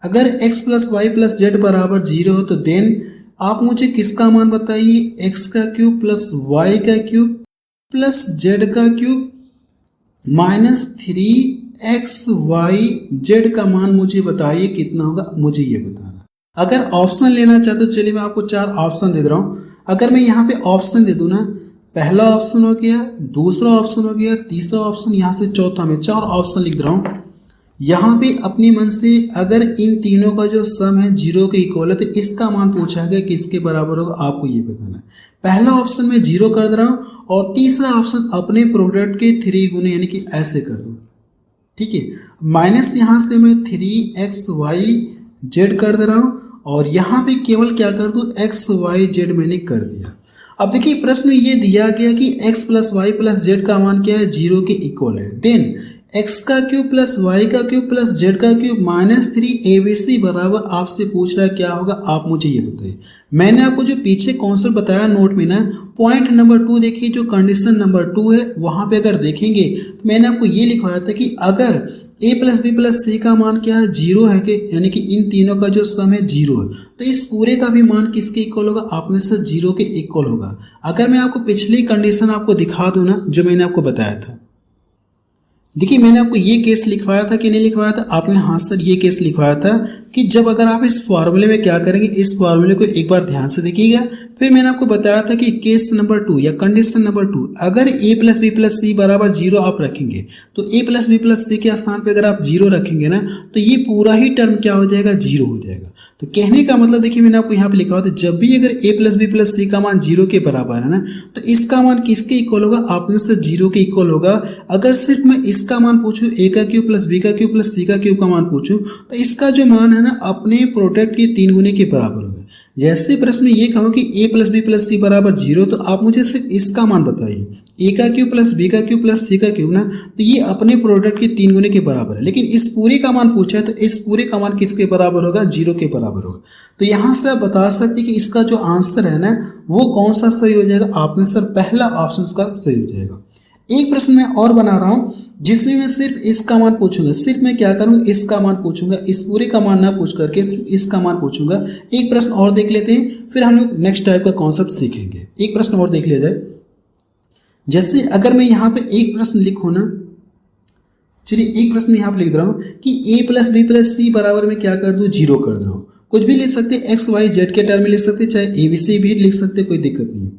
अगर x plus y plus z बराबर 0 हो तो देन आप मुझे किसका मान बताइए, x का क्यूब प्लस वाई का क्यूब प्लस जेड का क्यूब माइनस 3xyz का मान मुझे बताइए कितना होगा, मुझे ये बताना। अगर ऑप्शन लेना चाहते तो चलिए मैं आपको 4 ऑप्शन दे रहा हूं। अगर मैं यहाँ पे ऑप्शन दे दूं ना, पहला ऑप्शन हो गया, दूसरा ऑप्शन हो गया, तीसरा ऑप्शन, यहाँ से चौथा में 4 ऑप्शन लिख रहा हूं। यहाँ पे अपने मन से अगर इन तीनों का जो सम है 0 के इक्वल है तो इसका मान पूछा गया किसके बराबर होगा, आपको ये बताना है। पहला ऑप्शन में 0 कर दे रहा हूँ और तीसरा ऑप्शन अपने प्रोडक्ट के 3 गुने यानी कि ऐसे कर दूँ, ठीक है। माइनस यहाँ से मैं 3xyz कर दे रहा हूँ और यहाँ पे केवल क्या कर दूं, एक्स वाई जेड मैंने कर दिया। अब देखिए प्रश्न में ये दिया गया कि x plus y plus z का मान क्या है, 0 के इक्वल है। देन x का क्यूब प्लस वाई का क्यूब प्लस जेड का क्यूब -3 ABC बराबर आपसे पूछ रहा है क्या होगा, आप मुझे ये बताइए। मैंने आपको जो पीछे कॉन्सेप्ट बताया नोट में ना, पॉइंट नंबर 2 देखिए, जो कंडीशन नंबर 2 है वहां पे अगर देखेंगे तो मैंने आपको ये लिखवाया था कि अगर a plus b plus c का मान क्या है, 0 है कि यानी कि इन तीनों का जो सम है 0 है, तो इस पूरे का भी मान किसके इक्वल होगा, आप में से 0 के इक्वल होगा। अगर मैं आपको पिछली कंडीशन आपको दिखा दूं ना, जो मैंने आपको बताया था, देखिए मैंने आपको ये केस लिखवाया था कि नहीं लिखवाया था, आपने हाँ सर ये केस लिखवाया था कि जब अगर आप इस फॉर्मूले में क्या करेंगे, इस फॉर्मूले को एक बार ध्यान से देखिएगा। फिर मैंने आपको बताया था कि केस नंबर 2 या कंडीशन नंबर 2, अगर a plus b plus c बराबर 0 आप रखेंगे तो a प्लस बी प्लस सी के स्थान पे अगर आप 0 रखेंगे ना, तो ये पूरा ही टर्म क्या हो जाएगा, 0 हो जाएगा। तो कहने का मतलब देखिए मैंने आपको यहाँ पे लिखा हुआ था, जब भी अगर a plus b plus c का मान 0 के बराबर है ना, तो इसका मान किसके इक्वल होगा, आप में से 0 के इक्वल होगा। अगर सिर्फ मैं इसका मान पूछूं, a का क्यूब प्लस बी का क्यूब प्लस सी का क्यूब का मान पूछूं, तो इसका जो मान है ना अपने प्रोडक्ट के 3 गुने के बराबर होगा। जैसे प्रश्न में ये कहो कि a plus b plus c बराबर 0, तो आप मुझे सिर्फ इसका मान बताइए, a का क्यूब प्लस बी का क्यूब प्लस सी का क्यूब ना, तो ये अपने प्रोडक्ट के 3 गुने के बराबर है। लेकिन इस पूरे का मान पूछा है तो इस पूरे का मान किसके बराबर होगा, 0 के बराबर होगा। तो यहाँ से आप बता सकते हैं कि इसका जो आंसर है ना वो कौन सा सही हो जाएगा, आपने सर पहला ऑप्शन का सही हो जाएगा। एक प्रश्न मैं और बना रहा हूं जिसमें मैं सिर्फ इसका मान पूछूंगा, सिर्फ मैं क्या करूंगा, इसका मान पूछूंगा, इस पूरे का मान ना पूछ करके सिर्फ इसका मान पूछूंगा। एक प्रश्न और देख लेते हैं, फिर हम लोग नेक्स्ट टाइप का कॉन्सेप्ट सीखेंगे। एक प्रश्न और देख लिया जाए। जैसे अगर मैं यहाँ पे एक प्रश्न लिखूं ना, चलिए एक प्रश्न यहाँ पे लिख रहा हूं कि a plus b plus c बराबर में क्या कर दूं, 0 कर दे रहा हूं। कुछ भी लिख सकते, एक्स वाई जेड के टर्म में लिख सकते, चाहे ABC भी लिख सकते, कोई दिक्कत नहीं है।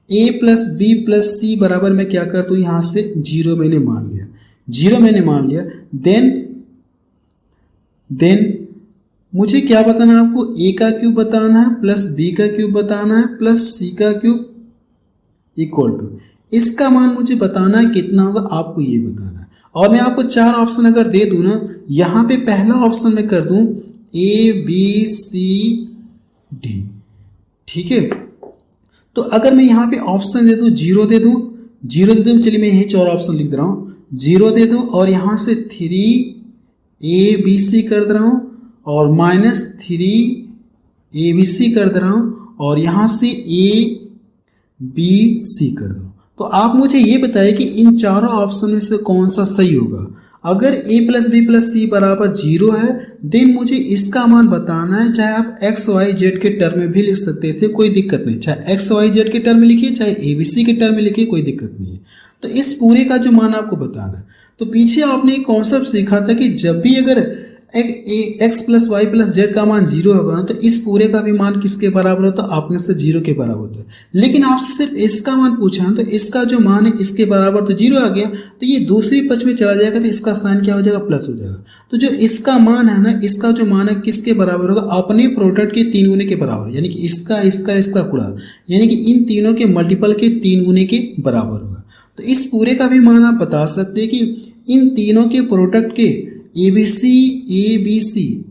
a plus b plus c बराबर में क्या कर दूं, यहां से 0 मैंने मान लिया, 0 मैंने मान लिया। देन मुझे क्या बताना है, आपको a का क्यूब बताना है प्लस b का क्यूब बताना है प्लस c का क्यूब इक्वल टू, इसका मान मुझे बताना है कितना होगा, आपको ये बताना है। और मैं आपको 4 ऑप्शन अगर दे दूं ना, यहाँ पे पहला ऑप्शन मैं कर दूं ABCD, ठीक है। तो अगर मैं यहाँ पे ऑप्शन दे दूं, 0 दे दूं, 0 दे दूं, चलिए मैं यही 4 ऑप्शन लिख दे रहा हूँ, 0 दे दूं और यहाँ से 3ABC कर दे रहा हूँ और -3ABC कर दे रहा हूँ और यहाँ से ABC कर दे रहा हूँ। तो आप मुझे ये बताइए कि इन चारों ऑप्शन में से कौन सा सही होगा। अगर a plus b plus c बराबर 0 है, देन मुझे इसका मान बताना है। चाहे आप एक्स वाई जेड के टर्म में भी लिख सकते थे, कोई दिक्कत नहीं, चाहे एक्स वाई जेड के टर्म में लिखिए, चाहे ABC के टर्म में लिखिए, कोई दिक्कत नहीं है। तो इस पूरे का जो मान आपको बताना है। तो पीछे आपने एक कॉन्सेप्ट सीखा था कि जब भी अगर x plus y plus z का मान 0 होगा ना, तो इस पूरे का भी मान किसके बराबर होता है, आपने से 0 के बराबर होता है। लेकिन आपसे सिर्फ इसका मान पूछा है, तो इसका जो मान है इसके बराबर तो 0 आ गया, तो ये दूसरी पक्ष में चला जाएगा, तो इसका साइन क्या हो जाएगा, प्लस हो जाएगा। तो जो इसका मान है ना, इसका जो मान है किसके बराबर होगा, अपने प्रोडक्ट के 3 गुने के बराबर, यानी कि इसका गुणा, यानी कि इन तीनों के मल्टीपल के 3 गुने के बराबर होगा। तो इस पूरे का भी मान आप बता सकते हैं कि इन तीनों के प्रोडक्ट के ABC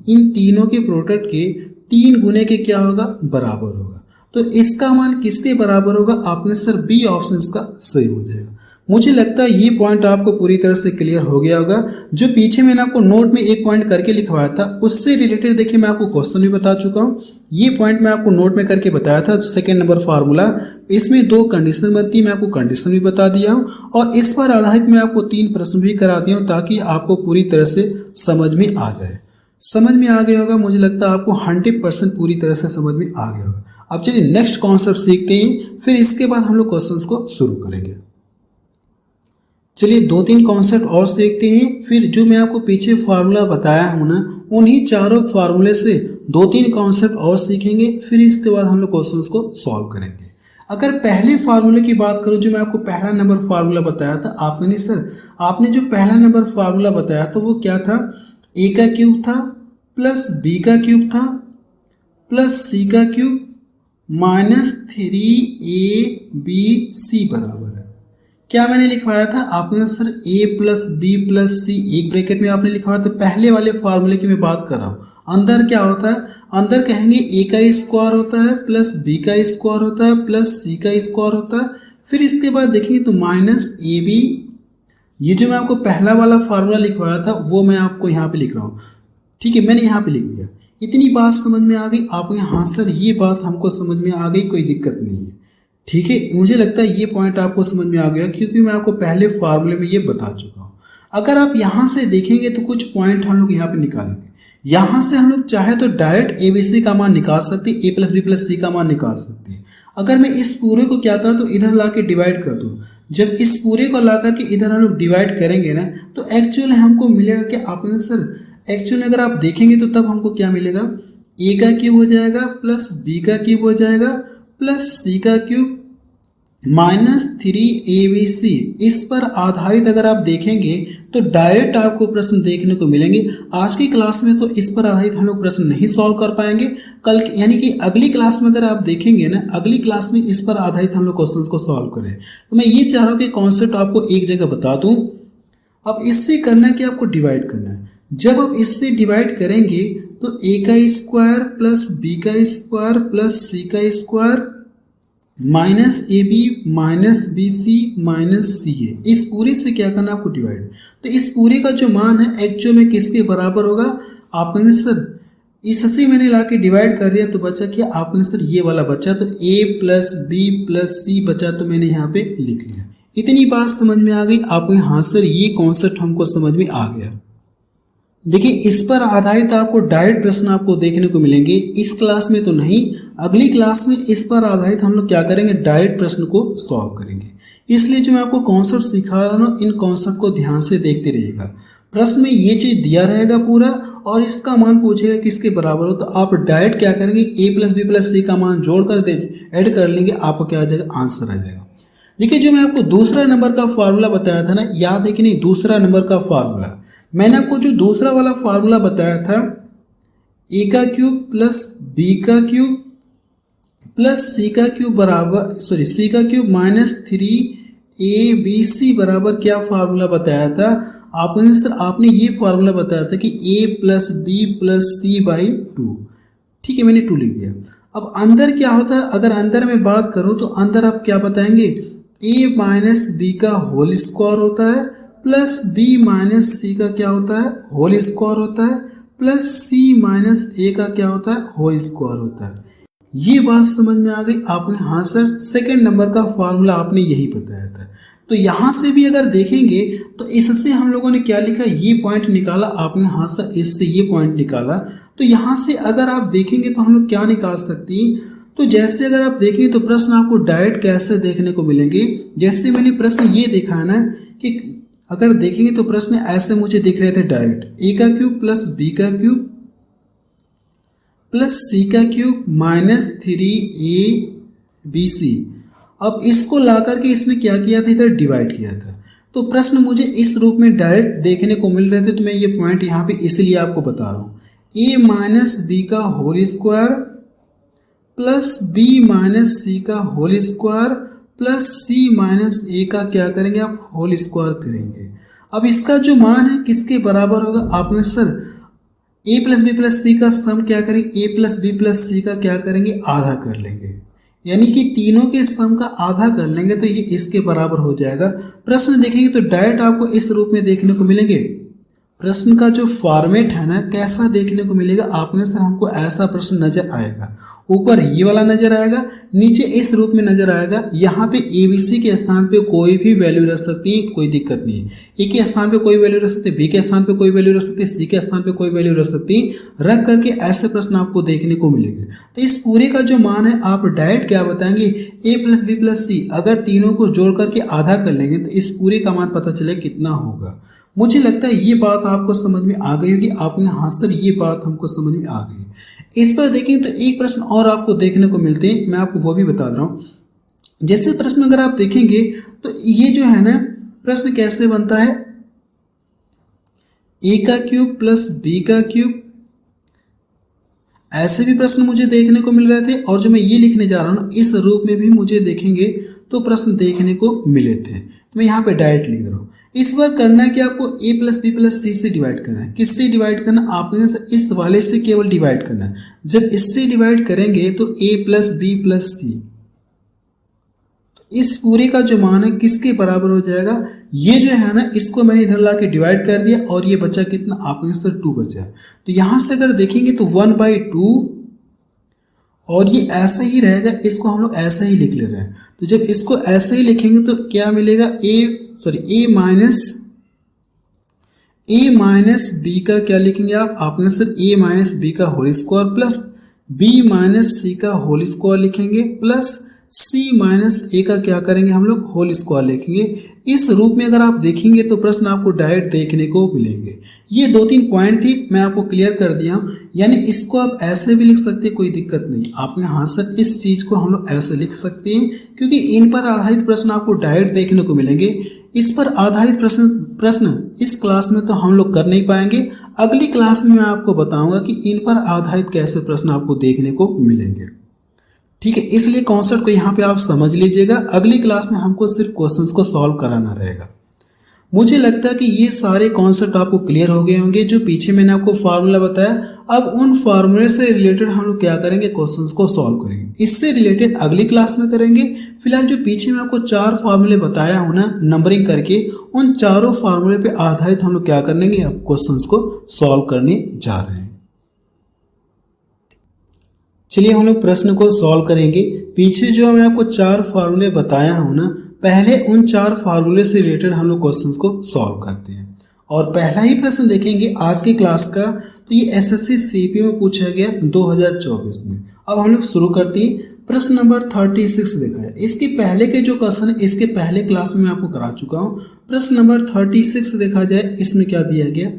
इन तीनों के प्रोडक्ट के 3 गुने के क्या होगा, बराबर होगा। तो इसका मान किसके बराबर होगा, आपने सर बी ऑप्शन का सही हो जाएगा। मुझे लगता है ये पॉइंट आपको पूरी तरह से क्लियर हो गया होगा। जो पीछे मैंने आपको नोट में एक पॉइंट करके लिखवाया था, उससे रिलेटेड देखिए मैं आपको क्वेश्चन भी बता चुका हूँ। ये पॉइंट मैं आपको नोट में करके बताया था, सेकंड नंबर फार्मूला, इसमें 2 कंडीशन बनती है, मैं आपको कंडीशन भी बता दिया हूँ और इस पर आधारित मैं आपको 3 प्रश्न भी करा दिया हूँ, ताकि आपको पूरी तरह से समझ में आ जाए। समझ में आ गया होगा, मुझे लगता है आपको 100% पूरी तरह से समझ में आ गया होगा। अब चलिए नेक्स्ट कॉन्सेप्ट सीखते हैं, फिर इसके बाद हम लोग क्वेश्चंस को शुरू करेंगे। चलिए 2-3 कॉन्सेप्ट और सीखते हैं, फिर जो मैं आपको पीछे फार्मूला बताया हूं ना, उन्हीं चारों फार्मूले से 2-3 कॉन्सेप्ट और सीखेंगे, फिर इसके बाद हम लोग क्वेश्चंस को सॉल्व करेंगे। अगर पहले फार्मूले की बात करूं, जो मैं आपको पहला नंबर फार्मूला बताया था, आपने जो पहला नंबर फार्मूला बताया था वो क्या था, a का क्यूब था प्लस b का क्यूब था प्लस c का क्यूब -3abc बराबर है। क्या मैंने लिखवाया था, आपने sir a plus b plus c एक ब्रैकेट में आपने लिखवाया था। पहले वाले फार्मूले की मैं बात कर रहा हूँ, अंदर क्या होता है, अंदर कहेंगे ए का स्क्वायर होता है प्लस बी का स्क्वायर होता है प्लस सी का स्क्वायर होता है। फिर इसके बाद देखेंगे तो माइनस ए बी, ये जो मैं आपको पहला वाला फार्मूला लिखवाया था वो मैं आपको यहाँ पे लिख रहा हूँ। ठीक है, मैंने यहाँ पे लिख दिया। इतनी बात समझ में आ गई आपको? हाँ सर ये बात हमको समझ में आ गई, कोई दिक्कत नहीं है। ठीक है, मुझे लगता है ये पॉइंट आपको समझ में आ गया क्योंकि मैं आपको पहले फार्मूले में ये बता चुका हूँ। अगर आप यहाँ से देखेंगे तो कुछ पॉइंट हम लोग यहाँ पे निकालेंगे। यहाँ से हम लोग चाहे तो डायरेक्ट ए बी सी का मान निकाल सकते हैं, ए प्लस बी प्लस सी का मान निकाल सकते हैं। अगर मैं इस पूरे को क्या कर दूँ, इधर ला के डिवाइड कर दूँ, जब इस पूरे को ला करके इधर हम लोग डिवाइड करेंगे ना तो एक्चुअली हमको मिलेगा कि आपने सर एक्चुअली अगर आप देखेंगे तो तब हमको क्या मिलेगा, ए का क्यूब हो जाएगा प्लस बी का क्यूब हो जाएगा प्लस सी का क्यूब माइनस 3abc। इस पर आधारित अगर आप देखेंगे तो डायरेक्ट आपको प्रश्न देखने को मिलेंगे। आज की क्लास में तो इस पर आधारित हम लोग प्रश्न नहीं सॉल्व कर पाएंगे, कल यानी कि अगली क्लास में अगर आप देखेंगे ना, अगली क्लास में इस पर आधारित हम लोग क्वेश्चन को सॉल्व करें। तो मैं ये चाह रहा हूँ कि कॉन्सेप्ट आपको एक जगह बता दूँ। अब इससे करना है कि आपको डिवाइड करना है। जब आप इससे डिवाइड करेंगे तो ए का स्क्वायर प्लस बी का स्क्वायर प्लस सी का square minus a b minus b c minus c a, इस पूरे से क्या करना आपको डिवाइड। तो इस पूरे का जो मान है एक्चुअल में किसके बराबर होगा, आपने सर इससे मैंने ला के डिवाइड कर दिया तो बचा क्या, आपने सर ये वाला बचा तो ए प्लस बी प्लस सी बचा, तो मैंने यहाँ पे लिख लिया। इतनी बात समझ में आ गई आपको? हाँ सर ये कॉन्सेप्ट हमको समझ में आ गया। देखिए इस पर आधारित आपको डायरेक्ट प्रश्न आपको देखने को मिलेंगे, इस क्लास में तो नहीं, अगली क्लास में इस पर आधारित हम लोग क्या करेंगे, डायरेक्ट प्रश्न को सॉल्व करेंगे। इसलिए जो मैं आपको कॉन्सेप्ट सिखा रहा हूँ इन कॉन्सेप्ट को ध्यान से देखते रहिएगा। प्रश्न में ये चीज दिया रहेगा पूरा और इसका मान पूछेगा किसके बराबर हो, तो आप डायरेक्ट क्या करेंगे, ए प्लस बी प्लस सी का मान जोड़ कर ऐड कर लेंगे, आपको क्या आ जाएगा, आंसर आ जाएगा। देखिए जो मैं आपको दूसरा नंबर का फार्मूला बताया था ना, याद है कि नहीं, दूसरा नंबर का फार्मूला मैंने आपको जो दूसरा वाला फार्मूला बताया था, ए का क्यूब प्लस बी का क्यूब प्लस सी का क्यूब बराबर सी का क्यूब माइनस 3abc बराबर क्या फार्मूला बताया था आपने सर, आपने ये फार्मूला बताया था कि a plus b plus c by 2। ठीक है, मैंने 2 लिख दिया। अब अंदर क्या होता है, अगर अंदर में बात करूं तो अंदर आप क्या बताएंगे, a माइनस बी का होल स्क्वायर होता है प्लस बी माइनस सी का क्या होता है, होल स्क्वायर होता है प्लस सी माइनस ए का क्या होता है, होल स्क्वायर होता है। ये बात समझ में आ गई आपने? हाँ सर सेकंड नंबर का फार्मूला आपने यही बताया था। तो यहाँ से भी अगर देखेंगे तो इससे हम लोगों ने क्या लिखा, ये पॉइंट निकाला आपने। हाँ सर इससे ये पॉइंट निकाला। तो यहाँ से अगर आप देखेंगे तो हम लोग क्या निकाल सकते हैं, तो जैसे अगर आप देखेंगे तो प्रश्न आपको डायरेक्ट कैसे देखने को मिलेंगे, जैसे मैंने प्रश्न ये देखा है ना कि अगर देखेंगे तो प्रश्न ऐसे मुझे दिख रहे थे डायरेक्ट, ए का क्यूब प्लस बी का क्यूब प्लस सी का क्यूब माइनस 3abc। अब इसको ला करके इसने क्या किया था, इधर डिवाइड किया था। तो प्रश्न मुझे इस रूप में डायरेक्ट देखने को मिल रहे थे, तो मैं ये पॉइंट यहाँ पे इसलिए आपको बता रहा हूँ। ए माइनस बी का whole square plus b minus c का whole square plus c minus a का क्या करेंगे आप, होल स्क्वायर करेंगे। अब इसका जो मान है किसके बराबर होगा, आपने सर ए प्लस बी प्लस सी का सम क्या करेंगे, ए प्लस बी प्लस सी का क्या करेंगे, आधा कर लेंगे, यानी कि तीनों के सम का आधा कर लेंगे तो ये इसके बराबर हो जाएगा। प्रश्न देखेंगे तो डायरेक्ट आपको इस रूप में देखने को मिलेंगे। प्रश्न का जो फॉर्मेट है ना कैसा देखने को मिलेगा, आपने सर हमको ऐसा प्रश्न नजर आएगा, ऊपर ये वाला नजर आएगा, नीचे इस रूप में नजर आएगा। यहाँ पे ABC के स्थान पे कोई भी वैल्यू रख सकती है, कोई दिक्कत नहीं है। ए के स्थान पे कोई वैल्यू रख सकते हैं, बी के स्थान पे कोई वैल्यू रख सकते हैं, सी के स्थान पे कोई वैल्यू रख सकती है, रख करके ऐसे प्रश्न आपको देखने को मिलेंगे। तो इस पूरे का जो मान है आप डायरेक्ट क्या बताएंगे, ए प्लस बी प्लस सी, अगर तीनों को जोड़ करके आधा कर लेंगे तो इस पूरे का मान पता चले कितना होगा। मुझे लगता है ये बात आपको समझ में आ गई होगी। आपने हाँ सर ये बात हमको समझ में आ गई। इस पर देखें तो एक प्रश्न और आपको देखने को मिलते हैं, मैं आपको वो भी बता रहा हूँ। जैसे प्रश्न अगर आप देखेंगे तो ये जो है ना प्रश्न कैसे बनता है, ए का क्यूब प्लस बी का क्यूब, ऐसे भी प्रश्न मुझे देखने को मिल रहे थे। और जो मैं ये लिखने जा रहा हूँ इस रूप में भी मुझे देखेंगे तो प्रश्न देखने को मिले थे। तो मैं यहाँ पे डायरेक्ट लिख रहा हूँ, इस बार करना है कि आपको a प्लस बी प्लस सी से डिवाइड करना है। किससे डिवाइड करना? आपने इस वाले से केवल डिवाइड करना है। जब इससे डिवाइड करेंगे तो a प्लस बी प्लस सी, इस पूरे का जो मान है किसके बराबर हो जाएगा? ये जो है ना, इसको मैंने इधर ला के डिवाइड कर दिया और ये बचा कितना? आपके आंसर 2 बचा है। तो यहां से अगर देखेंगे तो 1/2 और ये ऐसा ही रहेगा, इसको हम लोग ऐसा ही लिख ले रहे हैं। तो जब इसको ऐसे ही लिखेंगे तो क्या मिलेगा? a माइनस बी का क्या लिखेंगे आप? आपके आंसर a माइनस बी का whole square plus b minus c का होल स्क्वायर लिखेंगे प्लस c माइनस a का क्या करेंगे हम लोग? होल स्क्वायर लिखेंगे। इस रूप में अगर आप देखेंगे तो प्रश्न आपको डायरेक्ट देखने को मिलेंगे। ये 2-3 पॉइंट थी, मैं आपको क्लियर कर दिया हूं। यानी इसको आप ऐसे भी लिख सकते हैं, कोई दिक्कत नहीं। आपने हाँ सर इस चीज को हम लोग ऐसे लिख सकते हैं क्योंकि इन पर आधारित प्रश्न आपको डायरेक्ट देखने को मिलेंगे। इस पर आधारित प्रश्न इस क्लास में तो हम लोग कर नहीं पाएंगे। अगली क्लास में मैं आपको बताऊंगा कि इन पर आधारित कैसे प्रश्न आपको देखने को मिलेंगे। ठीक है, इसलिए कॉन्सेप्ट को यहाँ पे आप समझ लीजिएगा। अगली क्लास में हमको सिर्फ क्वेश्चंस को सॉल्व कराना रहेगा। मुझे लगता है कि ये सारे कॉन्सेप्ट आपको क्लियर हो गए होंगे। जो पीछे मैंने आपको फार्मूला बताया, अब उन फार्मूले से रिलेटेड हम लोग क्या करेंगे? क्वेश्चंस को सॉल्व करेंगे। इससे रिलेटेड अगली क्लास में करेंगे। फिलहाल जो पीछे मैं आपको 4 फार्मूले बताया हूं ना, नंबरिंग करके, उन चारों फार्मूले पे आधारित हम लोग क्या करेंगे? अब क्वेश्चंस को सॉल्व करने जा रहे हैं। चलिए हम लोग प्रश्न को सॉल्व करेंगे। पीछे जो मैं आपको 4 फार्मूले बताया हूं ना, पहले उन 4 फार्मूले से रिलेटेड हम लोग क्वेश्चंस को सॉल्व करते हैं। और पहला ही प्रश्न देखेंगे आज की क्लास का, तो ये एसएससी सीपी में पूछा गया 2024 में। अब हम लोग शुरू करते हैं। प्रश्न नंबर 36 देखा जाए। इसके पहले के जो क्वेश्चन है, इसके पहले क्लास में मैं आपको करा चुका हूँ। प्रश्न नंबर 36 देखा जाए, इसमें क्या दिया गया?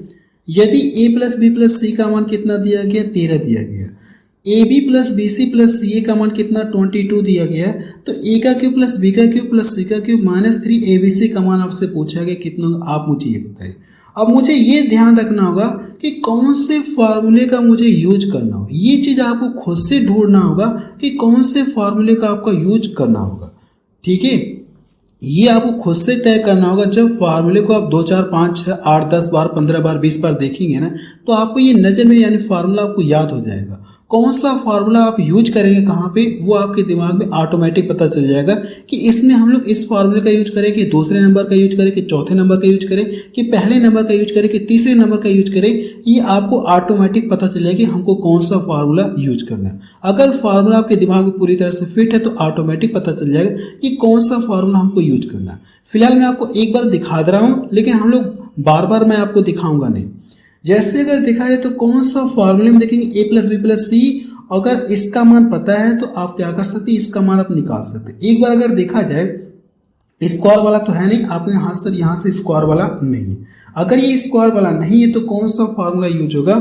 यदि a plus b plus c का मान कितना दिया गया? 13 दिया गया। A b plus b c plus c a का मान कितना? 22 दिया गया है। तो ए का क्यूब प्लस बी का क्यूब प्लस सी का क्यूब -3 ABC का मान आपसे पूछा गया कितना? आप मुझे ये बताइए। अब मुझे ये ध्यान रखना होगा कि कौन से फार्मूले का मुझे यूज करना होगा। ये चीज आपको खुद से ढूंढना होगा कि कौन से फार्मूले का आपका यूज करना होगा। ठीक है, ये आपको खुद से तय करना होगा। जब फार्मूले को आप 2, 4, 5, 6, 8, 10 बार, 15 बार, 20 बार देखेंगे ना, तो आपको ये नजर में यानी फार्मूला आपको याद हो जाएगा। कौन सा फार्मूला आप यूज करेंगे कहाँ पे, वो आपके दिमाग में ऑटोमेटिक पता चल जाएगा कि इसमें हम लोग इस फार्मूले का यूज करें कि दूसरे नंबर का यूज करें कि चौथे नंबर का यूज करें कि पहले नंबर का यूज करें कि तीसरे नंबर का यूज करें। ये आपको ऑटोमेटिक पता चल जाएगा कि हमको कौन सा फार्मूला यूज करना है। अगर फार्मूला आपके दिमाग में पूरी तरह से फिट है तो ऑटोमेटिक पता चल जाएगा कि कौन सा फार्मूला हमको यूज करना है। फिलहाल मैं आपको एक बार दिखा दे रहा हूँ, लेकिन हम लोग बार बार मैं आपको दिखाऊंगा नहीं। जैसे अगर देखा जाए तो कौन सा फार्मूले में देखेंगे a प्लस बी प्लस सी, अगर इसका मान पता है तो आप क्या कर सकते हैं? इसका मान आप निकाल सकते हैं। एक बार अगर देखा जाए, स्क्वायर वाला तो है नहीं, आपने यहाँ से स्क्वायर वाला नहीं है। अगर ये स्क्वायर वाला नहीं है तो कौन सा फार्मूला यूज होगा?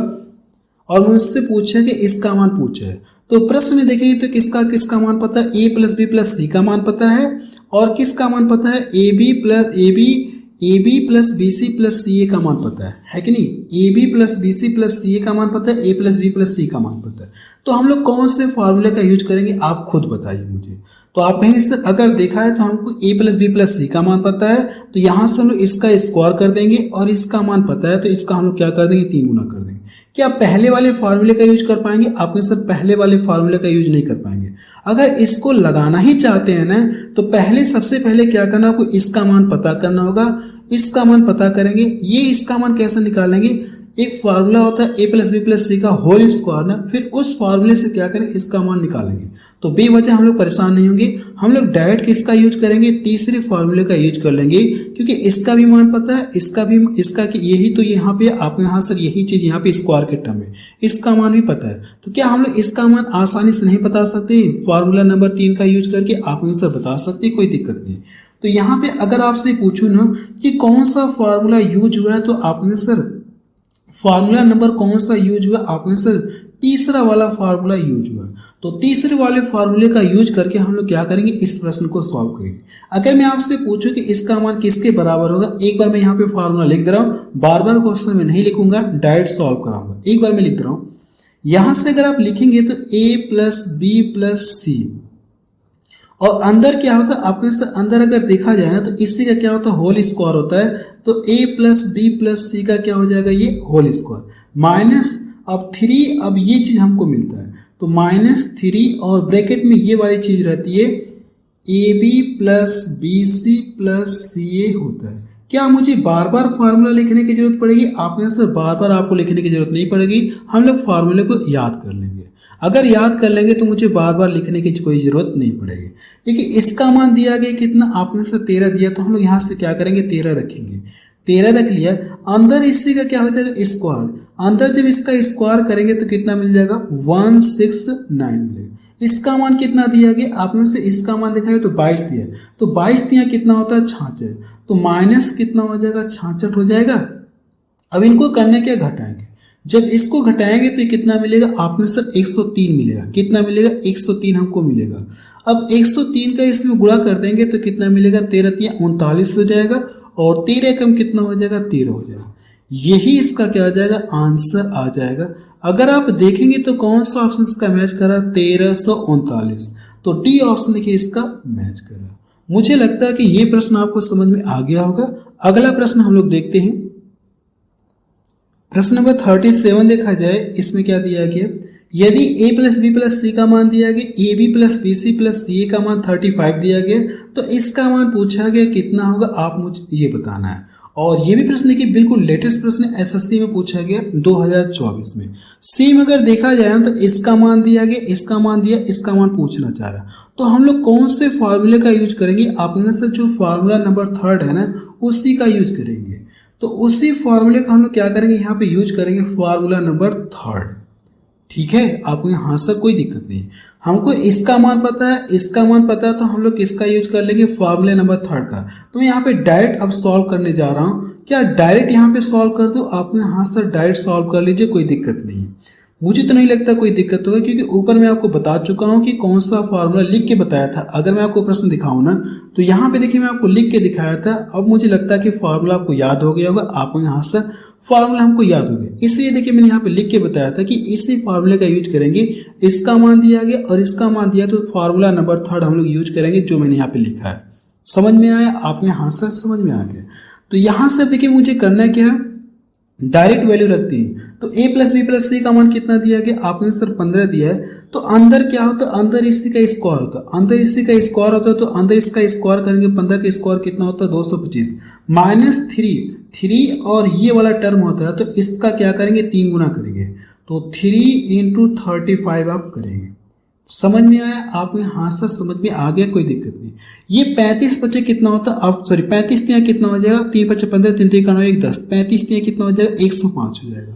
और मुझसे पूछा कि इसका मान पूछा है, तो प्रश्न में देखेंगे तो किसका मान पता है? a plus b plus c का मान पता है। और किसका मान पता है? A b plus b c plus c a का मान पता है कि नहीं? A b plus b c plus c a का मान पता है, a plus b plus c का मान पता है। तो हम लोग कौन से फार्मूले का यूज करेंगे? आप खुद बताइए मुझे। तो आप कहेंगे सर अगर देखा है तो हमको a plus b plus c का मान पता है, तो यहाँ से हम लोग इसका स्क्वायर कर देंगे और इसका मान पता है तो इसका हम लोग क्या कर देंगे? 3 गुना कर देंगे। क्या पहले वाले फार्मूले का यूज कर पाएंगे? आपने सर पहले वाले फार्मूले का यूज नहीं कर पाएंगे। अगर इसको लगाना ही चाहते हैं ना, तो सबसे पहले क्या करना, आपको इसका मान पता करना होगा। इसका मान पता करेंगे, ये इसका मान कैसे निकालेंगे? एक फार्मूला होता है a plus b plus c का होल स्क्वायर ना, फिर उस फार्मूले से क्या करें? इसका मान निकालेंगे। तो बेवजह हम लोग परेशान नहीं होंगे। हम लोग डायरेक्ट किसका यूज करेंगे? तीसरे फार्मूले का यूज कर लेंगे, क्योंकि इसका भी मान पता है, इसका कि यही तो यहाँ पे आपके यहाँ सर यही चीज यहाँ पे स्क्वायर के टर्म में इसका मान भी पता है। तो क्या हम लोग इसका मान आसानी से नहीं बता सकते? फार्मूला नंबर 3 का यूज करके आप सर बता सकते, कोई दिक्कत नहीं। तो यहाँ पे अगर आपसे पूछूं ना कि कौन सा फार्मूला यूज हुआ है, तो आपने सर फार्मूला नंबर कौन सा यूज हुआ? आपने सर तीसरा वाला फार्मूला यूज हुआ। तो तीसरे वाले फार्मूले का यूज करके हम लोग क्या करेंगे? इस प्रश्न को सॉल्व करेंगे। अगर मैं आपसे पूछूं कि इसका मान किसके बराबर होगा, एक बार मैं यहाँ पे फार्मूला लिख दे रहा हूँ, बार बार क्वेश्चन में नहीं लिखूंगा, डायरेक्ट सॉल्व कराऊंगा। एक बार मैं लिख दे रहा हूँ। यहां से अगर आप लिखेंगे तो a प्लस बी प्लस सी, और अंदर क्या होता है आपके सर, अंदर अगर देखा जाए ना तो इसी का क्या होता है होल स्क्वायर होता है। तो a plus b plus c का क्या हो जाएगा ये होल स्क्वायर माइनस अब 3, अब ये चीज हमको मिलता है तो -3 और ब्रैकेट में ये वाली चीज रहती है a b plus b c plus c a होता है। क्या मुझे बार बार फार्मूला लिखने की जरूरत पड़ेगी? आपने सर बार बार आपको लिखने की जरूरत नहीं पड़ेगी, हम लोग फार्मूले को याद कर लेंगे। अगर याद कर लेंगे तो मुझे बार बार लिखने की कोई जरूरत नहीं पड़ेगी। देखिए इसका मान दिया गया कितना, आपने सर 13 दिया, तो हम लोग यहाँ से क्या करेंगे 13 रखेंगे। 13 रख लिया, अंदर इसी का क्या हो जाएगा स्क्वायर, अंदर जब इसका स्क्वायर करेंगे तो कितना मिल जाएगा 169 मिलेगा। इसका मान कितना दिया गया, आपने से इसका मान देखा है तो 22 दिया, तो 22 दिया कितना होता है 66, तो माइनस कितना हो जाएगा 66 हो जाएगा। अब इनको करने क्या घटाएंगे, जब इसको घटाएंगे तो कितना मिलेगा, आपने सर 103 मिलेगा। कितना मिलेगा 103 हमको मिलेगा। अब 103 का इसमें गुणा कर देंगे तो कितना मिलेगा 13 3 39 हो जाएगा और 13 कम कितना हो जाएगा 13 हो जाएगा। यही इसका क्या आ जाएगा आंसर आ जाएगा। अगर आप देखेंगे तो कौन सा ऑप्शन इसका मैच कर रहा है 1339, तो डी ऑप्शन देखिए इसका मैच कर रहा है। मुझे लगता है कि ये प्रश्न आपको समझ में आ गया होगा। अगला प्रश्न हम लोग देखते हैं। प्रश्न नंबर 37 देखा जाए, इसमें क्या दिया गया, यदि a plus b plus c का मान दिया गया, a b plus b c plus c a का मान 35 दिया गया, तो इसका मान पूछा गया कितना होगा, आप मुझे ये बताना है। और ये भी प्रश्न देखिए बिल्कुल लेटेस्ट प्रश्न एसएससी में पूछा गया 2024 में। सेम अगर देखा जाए तो इसका मान दिया गया, इसका मान दिया, इसका मान पूछना चाह रहा, तो हम लोग कौन से फॉर्मूले का यूज करेंगे, आपने से जो फार्मूला नंबर 3 है ना उसी का यूज करेंगे। तो उसी फार्मूले का हम लोग क्या करेंगे यहाँ पे यूज करेंगे फार्मूला नंबर 3। ठीक है, आपको यहाँ से कोई दिक्कत नहीं। हमको इसका मान पता है, इसका मान पता है, तो हम लोग किसका यूज कर लेंगे फार्मूले नंबर 3 का। तो मैं यहाँ पे डायरेक्ट अब सॉल्व करने जा रहा हूँ। क्या डायरेक्ट यहाँ पे सॉल्व कर दो, आपने यहाँ से डायरेक्ट सॉल्व कर लीजिए, कोई दिक्कत नहीं है। मुझे तो नहीं लगता कोई दिक्कत होगा, क्योंकि ऊपर मैं आपको बता चुका हूँ कि कौन सा फार्मूला लिख के बताया था। अगर मैं आपको प्रश्न दिखाऊं ना तो यहाँ पे देखिए मैं आपको लिख के दिखाया था। अब मुझे लगता है कि फार्मूला आपको याद हो गया होगा, आपको यहाँ से फार्मूला हमको याद हो गया, इसलिए देखिए मैंने यहाँ पे लिख के बताया था कि इसी फार्मूले का यूज करेंगे। इसका मान दिया गया और इसका मान दिया, तो फार्मूला नंबर 3 हम लोग यूज करेंगे जो मैंने यहाँ पे लिखा है। समझ में आया आपने? हाँ सर समझ में आ गया। तो यहाँ से देखिए मुझे करना क्या है, डायरेक्ट वैल्यू रखते हैं। तो a plus b plus c का मान कितना दिया गया, आपने सर 15 दिया है। तो अंदर क्या होता है, अंदर इसी का स्क्वायर होता है, अंदर इसी का स्क्वायर होता है, तो अंदर इसका स्क्वायर करेंगे, 15 का स्क्वायर कितना होता है 225 माइनस 3 और ये वाला टर्म होता है, तो इसका क्या करेंगे 3 गुना करेंगे, तो 3 × 35 आप करेंगे। समझ में आया आपने? हाँ सर समझ में आ गया, कोई दिक्कत नहीं। ये 35 बचे कितना होता है, अब सॉरी 35 दिया कितना हो जाएगा, 3 × 5 = 15, 3 × 3 = 1 10, 35 दिया कितना हो जाएगा 105 हो जाएगा।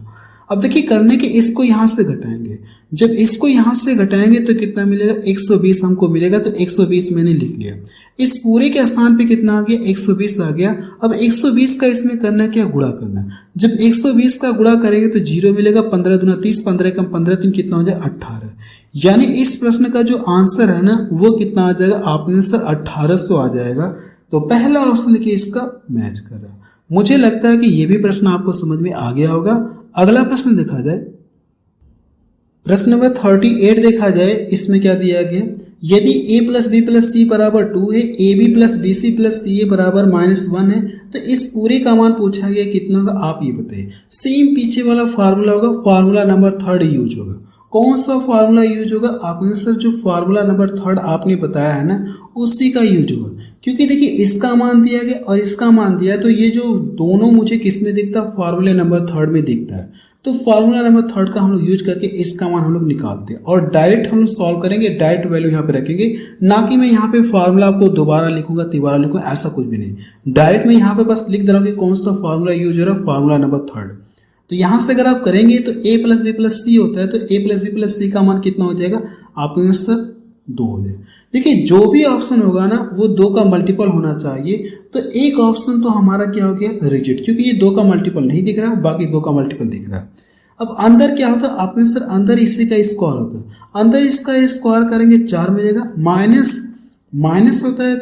अब देखिए करने के इसको यहाँ से घटाएंगे, जब इसको यहाँ से घटाएंगे तो कितना मिलेगा 120 हमको मिलेगा, तो 120 मैंने लिख लिया। इस पूरे के स्थान पे कितना आ गया 120 आ गया। अब 120 का इसमें करना क्या, गुणा करना। जब 120 का गुणा करेंगे तो 0 मिलेगा, 15 दूना 30, 15 कम 15 3 कितना हो जाएगा 18। यानी इस प्रश्न का जो आंसर है ना वो कितना आ जाएगा, आपने सर 1800 आ जाएगा। तो पहला ऑप्शन देखिए इसका मैच कर रहा है। मुझे लगता है कि ये भी प्रश्न आपको समझ में आ गया होगा। अगला प्रश्न देखा जाए, प्रश्न नंबर 38 देखा जाए, इसमें क्या दिया गया, यदि a plus b plus c बराबर 2 है, a b plus b c plus c a बराबर -1 है, तो इस पूरे का मान पूछा गया कितना होगा, आप ये बताइए। सेम पीछे वाला फार्मूला होगा, फार्मूला नंबर 3 यूज होगा। कौन सा फार्मूला यूज होगा, आपने सर जो फार्मूला नंबर 3 आपने बताया है ना उसी का यूज होगा। क्योंकि देखिए इसका मान दिया गया और इसका मान दिया, तो ये जो दोनों मुझे किस में दिखता है, फार्मूले नंबर 3 में दिखता है। तो फार्मूला नंबर 3 का हम लोग यूज करके इसका मान हम लोग निकालते हैं और डायरेक्ट हम लोग सॉल्व करेंगे, डायरेक्ट वैल्यू यहाँ पे रखेंगे, ना कि मैं यहाँ पे फार्मूला आपको दोबारा लिखूंगा तिबारा लिखूंगा, ऐसा कुछ भी नहीं। डायरेक्ट मैं यहाँ पे बस लिख दे रहा हूँ कि कौन सा फार्मूला यूज हो रहा है, फार्मूला नंबर 3। तो यहाँ से अगर आप करेंगे तो a plus b plus c होता है, तो a plus b plus c का मान कितना हो जाएगा, आपके सर 2 हो जाएगा। देखिए जो भी ऑप्शन होगा ना वो 2 का मल्टीपल होना चाहिए। तो एक ऑप्शन तो हमारा क्या हो गया रिजेक्ट, क्योंकि ये 2 का मल्टीपल नहीं दिख रहा, बाकी 2 का मल्टीपल दिख रहा है। अब अंदर क्या होता है, आपने सर अंदर इसी का स्क्वायर होता है, अंदर इसका स्क्वायर करेंगे 4 मिलेगा, माइनस होता है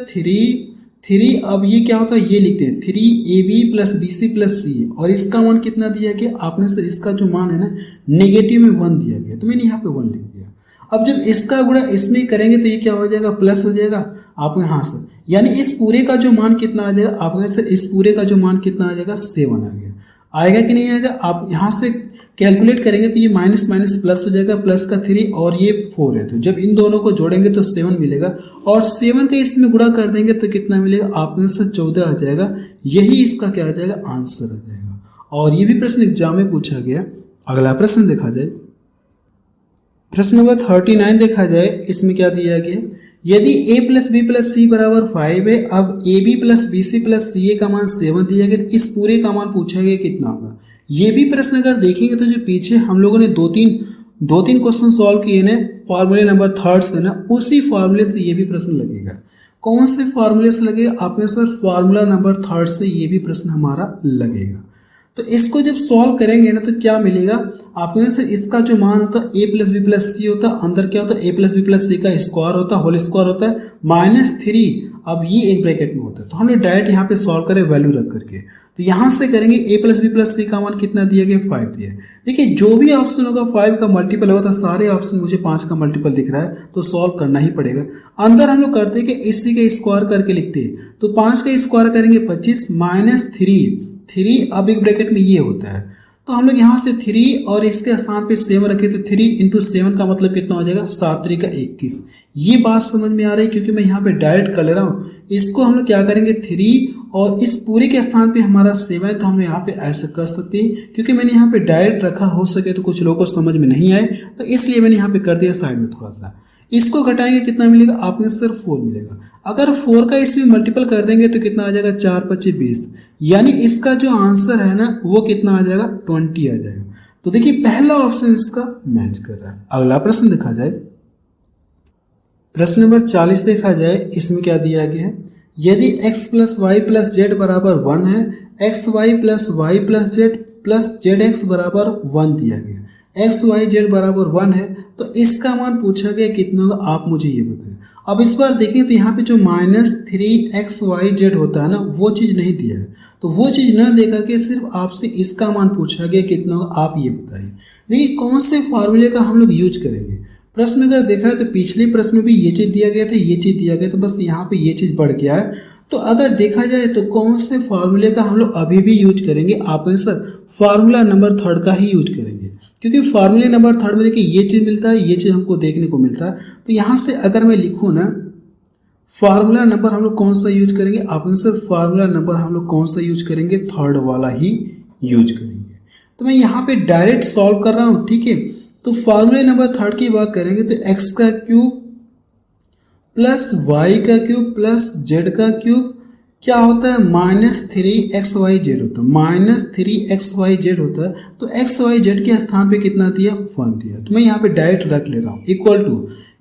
3। अब ये क्या होता है, ये लिखते हैं 3ab plus b c plus c a, और इसका मान कितना दिया गया, आपने सर इसका जो मान है ना नेगेटिव में 1 दिया गया, तो मैंने यहाँ पे 1 लिख दिया। अब जब इसका गुणा इसमें करेंगे तो ये क्या हो जाएगा, प्लस हो जाएगा आपको यहाँ से, यानी इस पूरे का जो मान कितना आ जाएगा आपके यहाँ से, इस पूरे का जो मान कितना आ जाएगा 7 आ गया। आएगा कि नहीं आएगा, आप यहाँ से कैलकुलेट करेंगे तो ये माइनस माइनस प्लस हो जाएगा, प्लस का 3 और ये 4 है, तो जब इन दोनों को जोड़ेंगे तो 7 मिलेगा और 7 का इसमें गुणा कर देंगे तो कितना मिलेगा आपके यहाँ से 14 आ जाएगा। यही इसका क्या आ जाएगा, आंसर आ जाएगा। और ये भी प्रश्न एग्जाम में पूछा गया। अगला प्रश्न देखा जाए, प्रश्न नंबर 39 देखा जाए, इसमें क्या दिया गया, यदि a plus b plus c बराबर 5 है, अब a b plus b c plus c a का मान 7 दिया गया, तो इस पूरे का मान पूछा गया कितना होगा। ये भी प्रश्न अगर देखेंगे तो जो पीछे हम लोगों ने दो तीन क्वेश्चन सॉल्व किए ना फॉर्मूले नंबर 3 से ना, उसी फॉर्मूले से ये भी प्रश्न लगेगा। कौन से फॉर्मूले से लगेगा आपने सर, फॉर्मूला नंबर 3 से ये भी प्रश्न हमारा लगेगा। तो इसको जब सॉल्व करेंगे ना तो क्या मिलेगा आपके से, इसका जो मान होता है a plus b plus c होता है, अंदर क्या होता है a plus b plus c का स्क्वायर होता है, होल स्क्वायर होता है -3, अब ये एक ब्रैकेट में होता है। तो हमने डायरेक्ट यहाँ पे सॉल्व करें वैल्यू रख करके, तो यहाँ से करेंगे a plus b plus c का मान कितना दिया गया 5 दिया। देखिए जो भी ऑप्शन होगा 5 का मल्टीपल होगा, तो सारे ऑप्शन मुझे 5 का मल्टीपल दिख रहा है तो सॉल्व करना ही पड़ेगा। अंदर हम लोग करते हैं कि इसी का स्क्वायर करके लिखते हैं, तो 5 का स्क्वायर करेंगे 25 -3 अब एक ब्रैकेट में ये होता है, तो हम लोग यहाँ से 3 और इसके स्थान पे 7 रखे, तो 3 × 7 का मतलब कितना हो जाएगा 7 3 का 21। ये बात समझ में आ रही है क्योंकि मैं यहाँ पे डायरेक्ट कर ले रहा हूँ। इसको हम लोग क्या करेंगे 3 और इस पूरे के स्थान पे हमारा 7 है, तो हम यहाँ पे ऐसा कर सकते हैं क्योंकि मैंने यहाँ पे डायरेक्ट रखा, हो सके तो कुछ लोगों को समझ में नहीं आए तो इसलिए मैंने यहाँ पे कर दिया साइड में थोड़ा सा। इसको घटाएंगे कितना मिलेगा आपको, सिर्फ 4 मिलेगा। अगर 4 का इसमें मल्टीपल कर देंगे तो कितना आ जाएगा 4 25 20, यानी इसका जो आंसर है ना वो कितना आ जाएगा 20 आ जाएगा। तो देखिए पहला ऑप्शन इसका मैच कर रहा है। अगला प्रश्न देखा जाए, प्रश्न नंबर 40 देखा जाए, इसमें क्या दिया गया है, यदि x plus y plus z बराबर 1 है, x y plus y plus z plus z x बराबर 1 दिया गया, एक्स वाई जेड बराबर 1 है, तो इसका मान पूछा गया कितना होगा आप मुझे ये बताएं। अब इस बार देखिए तो यहाँ पे जो -3xyz होता है ना वो चीज़ नहीं दिया है, तो वो चीज़ न दे करके सिर्फ आपसे इसका मान पूछा गया कितना होगा आप ये बताइए। देखिए कौन से फार्मूले का हम लोग यूज करेंगे। प्रश्न अगर देखा है तो पिछले प्रश्न में भी ये चीज़ दिया गया था, ये चीज़ दिया गया, तो बस यहाँ पे ये चीज़ बढ़ गया है। तो अगर देखा जाए तो कौन से फार्मूले का हम लोग अभी भी यूज करेंगे, आप सर फार्मूला नंबर 3 का ही यूज करेंगे, क्योंकि फार्मूले नंबर 3 में देखिए ये चीज़ मिलता है, ये चीज़ हमको देखने को मिलता है। तो यहाँ से अगर मैं लिखूँ ना फार्मूला नंबर हम लोग कौन सा यूज करेंगे, आप सर फार्मूला नंबर हम लोग कौन सा यूज करेंगे, 3rd वाला ही यूज करेंगे। तो मैं यहाँ पे डायरेक्ट सॉल्व कर रहा हूँ, ठीक है। तो फार्मूले नंबर 3 की बात करेंगे तो x का क्यूब प्लस y का क्यूब प्लस z का क्यूब क्या होता है -3xyz होता है, -3xyz होता है। तो xyz के स्थान पे कितना दिया 1 दिया, तो मैं यहाँ पे डायरेक्ट रख ले रहा हूँ। इक्वल टू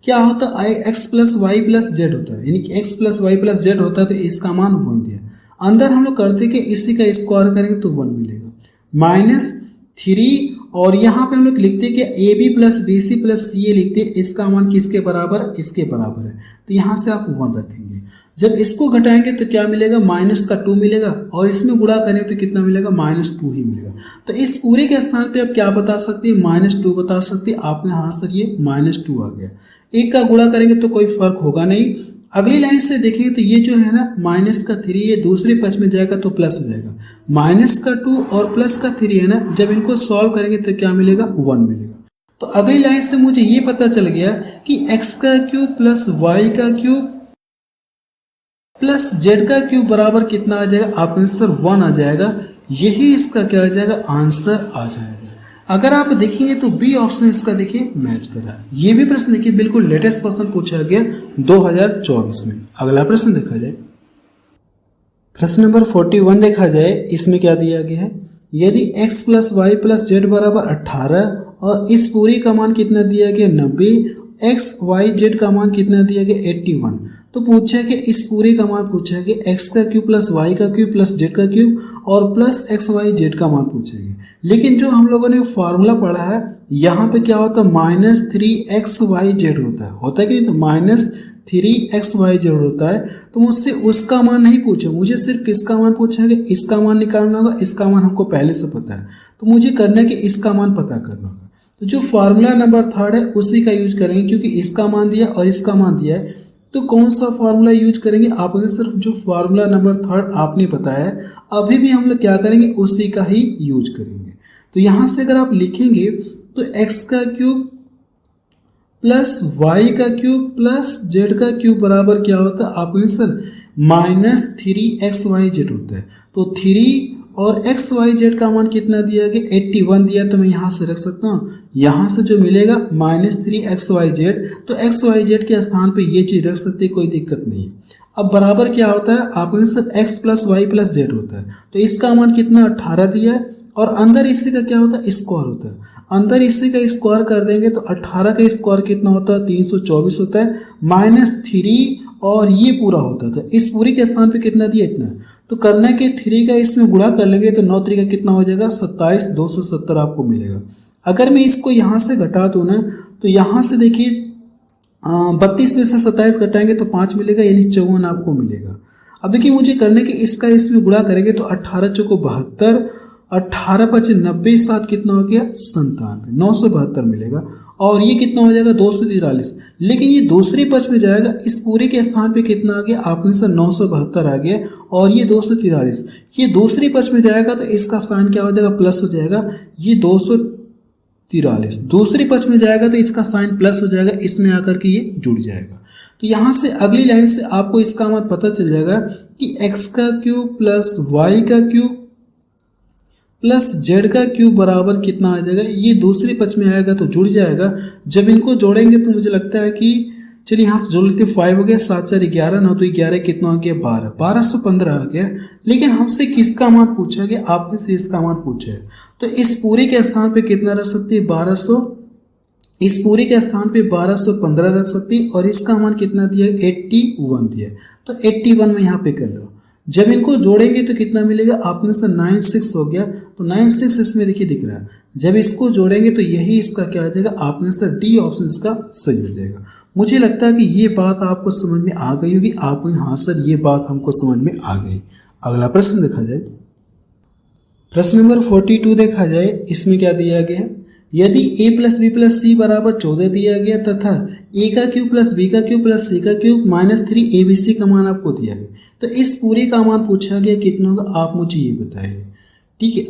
क्या होता है x plus y plus z होता है, यानी कि x plus y plus z होता है, तो इसका मान 1 दिया। अंदर हम लोग करते कि इसी का स्क्वायर करेंगे तो 1 मिलेगा -3, और यहाँ पे हम लोग लिखते हैं कि a b plus b c plus c a लिखते हैं, इसका मान किसके बराबर, इसके बराबर है, तो यहाँ से आप 1 रखेंगे। जब इसको घटाएंगे तो क्या मिलेगा -2 मिलेगा, और इसमें गुणा करें तो कितना मिलेगा -2 ही मिलेगा। तो इस पूरे के स्थान पे आप क्या बता सकते हैं -2 बता सकते हैं आपने, हाँ सर ये -2 आ गया। एक का गुणा करेंगे तो कोई फर्क होगा नहीं। अगली लाइन से देखेंगे तो ये जो है ना -3 ये दूसरे पक्ष में जाएगा तो प्लस हो जाएगा, -2 और +3 है ना, जब इनको सॉल्व करेंगे तो क्या मिलेगा 1 मिलेगा। तो अगली लाइन से मुझे ये पता चल गया कि x का क्यूब प्लस y का क्यूब प्लस z का क्यूब बराबर कितना आ जाएगा, आपका आंसर 1 आ जाएगा। यही इसका क्या आ जाएगा, आंसर आ जाएगा। अगर आप देखेंगे तो बी ऑप्शन इसका देखिए मैच कर रहा है। ये भी प्रश्न देखिए बिल्कुल लेटेस्ट क्वेश्चन पूछा गया 2024 में। अगला प्रश्न देखा जाए, प्रश्न नंबर 41 देखा जाए, इसमें क्या दिया गया है, यदि x plus y plus z बराबर 18 और इस पूरी का मान कितना दिया गया 90, एक्स वाई जेड का मान कितना दिया गया 81, तो पूछा कि इस पूरे का मान पूछा है कि एक्स का क्यूब प्लस वाई का क्यूब प्लस जेड का क्यूब और प्लस एक्स वाई जेड का मान पूछेंगे। लेकिन जो हम लोगों ने फॉर्मूला पढ़ा है यहाँ पे क्या होता है -3xyz होता है कि नहीं, तो -3xyz होता है। तो मुझसे उसका मान नहीं पूछा, मुझे सिर्फ किसका मान पूछा है कि इसका मान निकालना होगा। इसका मान हमको पहले से पता है, तो मुझे करना है कि इसका मान पता करना होगा। तो जो फार्मूला नंबर थर्ड है उसी का यूज करेंगे, क्योंकि इसका मान दिया और इसका मान दिया है। तो कौन सा फार्मूला यूज करेंगे? आपने सिर्फ जो फार्मूला नंबर थर्ड आपने बताया है अभी भी हम लोग क्या करेंगे, उसी का ही यूज करेंगे। तो यहां से अगर आप लिखेंगे तो एक्स का क्यूब प्लस वाई का क्यूब प्लस जेड का क्यूब बराबर क्या होता है आपके सर, माइनस 3xyz होता है। तो 3 और xyz का मान कितना दिया गया, 81 दिया, तो मैं यहाँ से रख सकता हूँ। यहाँ से जो मिलेगा -3xyz, तो xyz के स्थान पे ये चीज रख सकते हैं, कोई दिक्कत नहीं है। अब बराबर क्या होता है आपके sir, x plus y plus z होता है। तो इसका मान कितना 18 दिया है, और अंदर इसी का क्या होता है, स्क्वायर होता है। अंदर इसी का स्क्वायर कर देंगे तो 18 का स्क्वायर कितना होता है, 324 होता है, -3 और ये पूरा होता था। इस पूरी के स्थान पे कितना दिया, इतना। तो करना के 3 का इसमें गुणा कर लेंगे तो 9 3 का कितना हो जाएगा, 27, 270 आपको मिलेगा। अगर मैं इसको यहाँ से घटा दूँ ना, तो यहाँ से देखिए 32 में से 27 घटाएंगे तो 5 मिलेगा, यानी 54 आपको मिलेगा। अब देखिए मुझे करने के इसका इसमें गुणा करेंगे तो 18 चौको 72, 18 5 90, 7 कितना हो गया 97, 972 मिलेगा। और ये कितना हो जाएगा 243, लेकिन ये दूसरी पक्ष में जाएगा, इस पूरे के स्थान पे कितना आ गया आपने सर 972 आ गया, और ये 243 ये दूसरी पक्ष में जाएगा तो इसका साइन क्या हो जाएगा, प्लस हो जाएगा। ये 243 दूसरी पक्ष में जाएगा तो इसका साइन प्लस हो जाएगा, इसमें आकर के ये जुड़ जाएगा। तो यहाँ से अगली लाइन से आपको इसका मान पता चल जाएगा कि x का क्यूब प्लस वाई का क्यूब प्लस जेड का क्यूब बराबर कितना आ जाएगा, ये दूसरे पक्ष में आएगा तो जुड़ जाएगा। जब इनको जोड़ेंगे तो मुझे लगता है कि चलिए यहाँ से जोड़ लेते, 5 हो गया, 7 4 11, 9 तो 11 कितना हो गया 12, 1215 आ गया। लेकिन हमसे किसका मान पूछा गया, आपने से इसका मान पूछा है। तो इस पूरे के स्थान पे कितना रख सकती है 1200, इस पूरे के स्थान पे 1215 रख सकती है, और इसका मान कितना दिया 81 दिया। तो 81 में यहाँ पे कर लो। जब इनको जोड़ेंगे तो कितना मिलेगा आपने से 96 हो गया। तो 96 इसमें देखिए दिख रहा है। जब इसको जोड़ेंगे तो यही इसका क्या आ जाएगा आपने से डी ऑप्शन इसका सही हो जाएगा। मुझे लगता है कि ये बात आपको समझ में आ गई होगी। आपको हाँ सर ये बात हमको समझ में आ गई। अगला प्रश्न देखा जाए, प्रश्न नंबर 42 देखा जाए। इसमें क्या दिया गया है, यदि a plus b plus c बराबर 14 दिया गया तथा a का क्यूब प्लस b का क्यूब प्लस c का क्यूब -3 abc का मान आपको दिया गया, तो इस पूरे का मान पूछा गया कितना होगा, आप मुझे ये बताइए। ठीक है,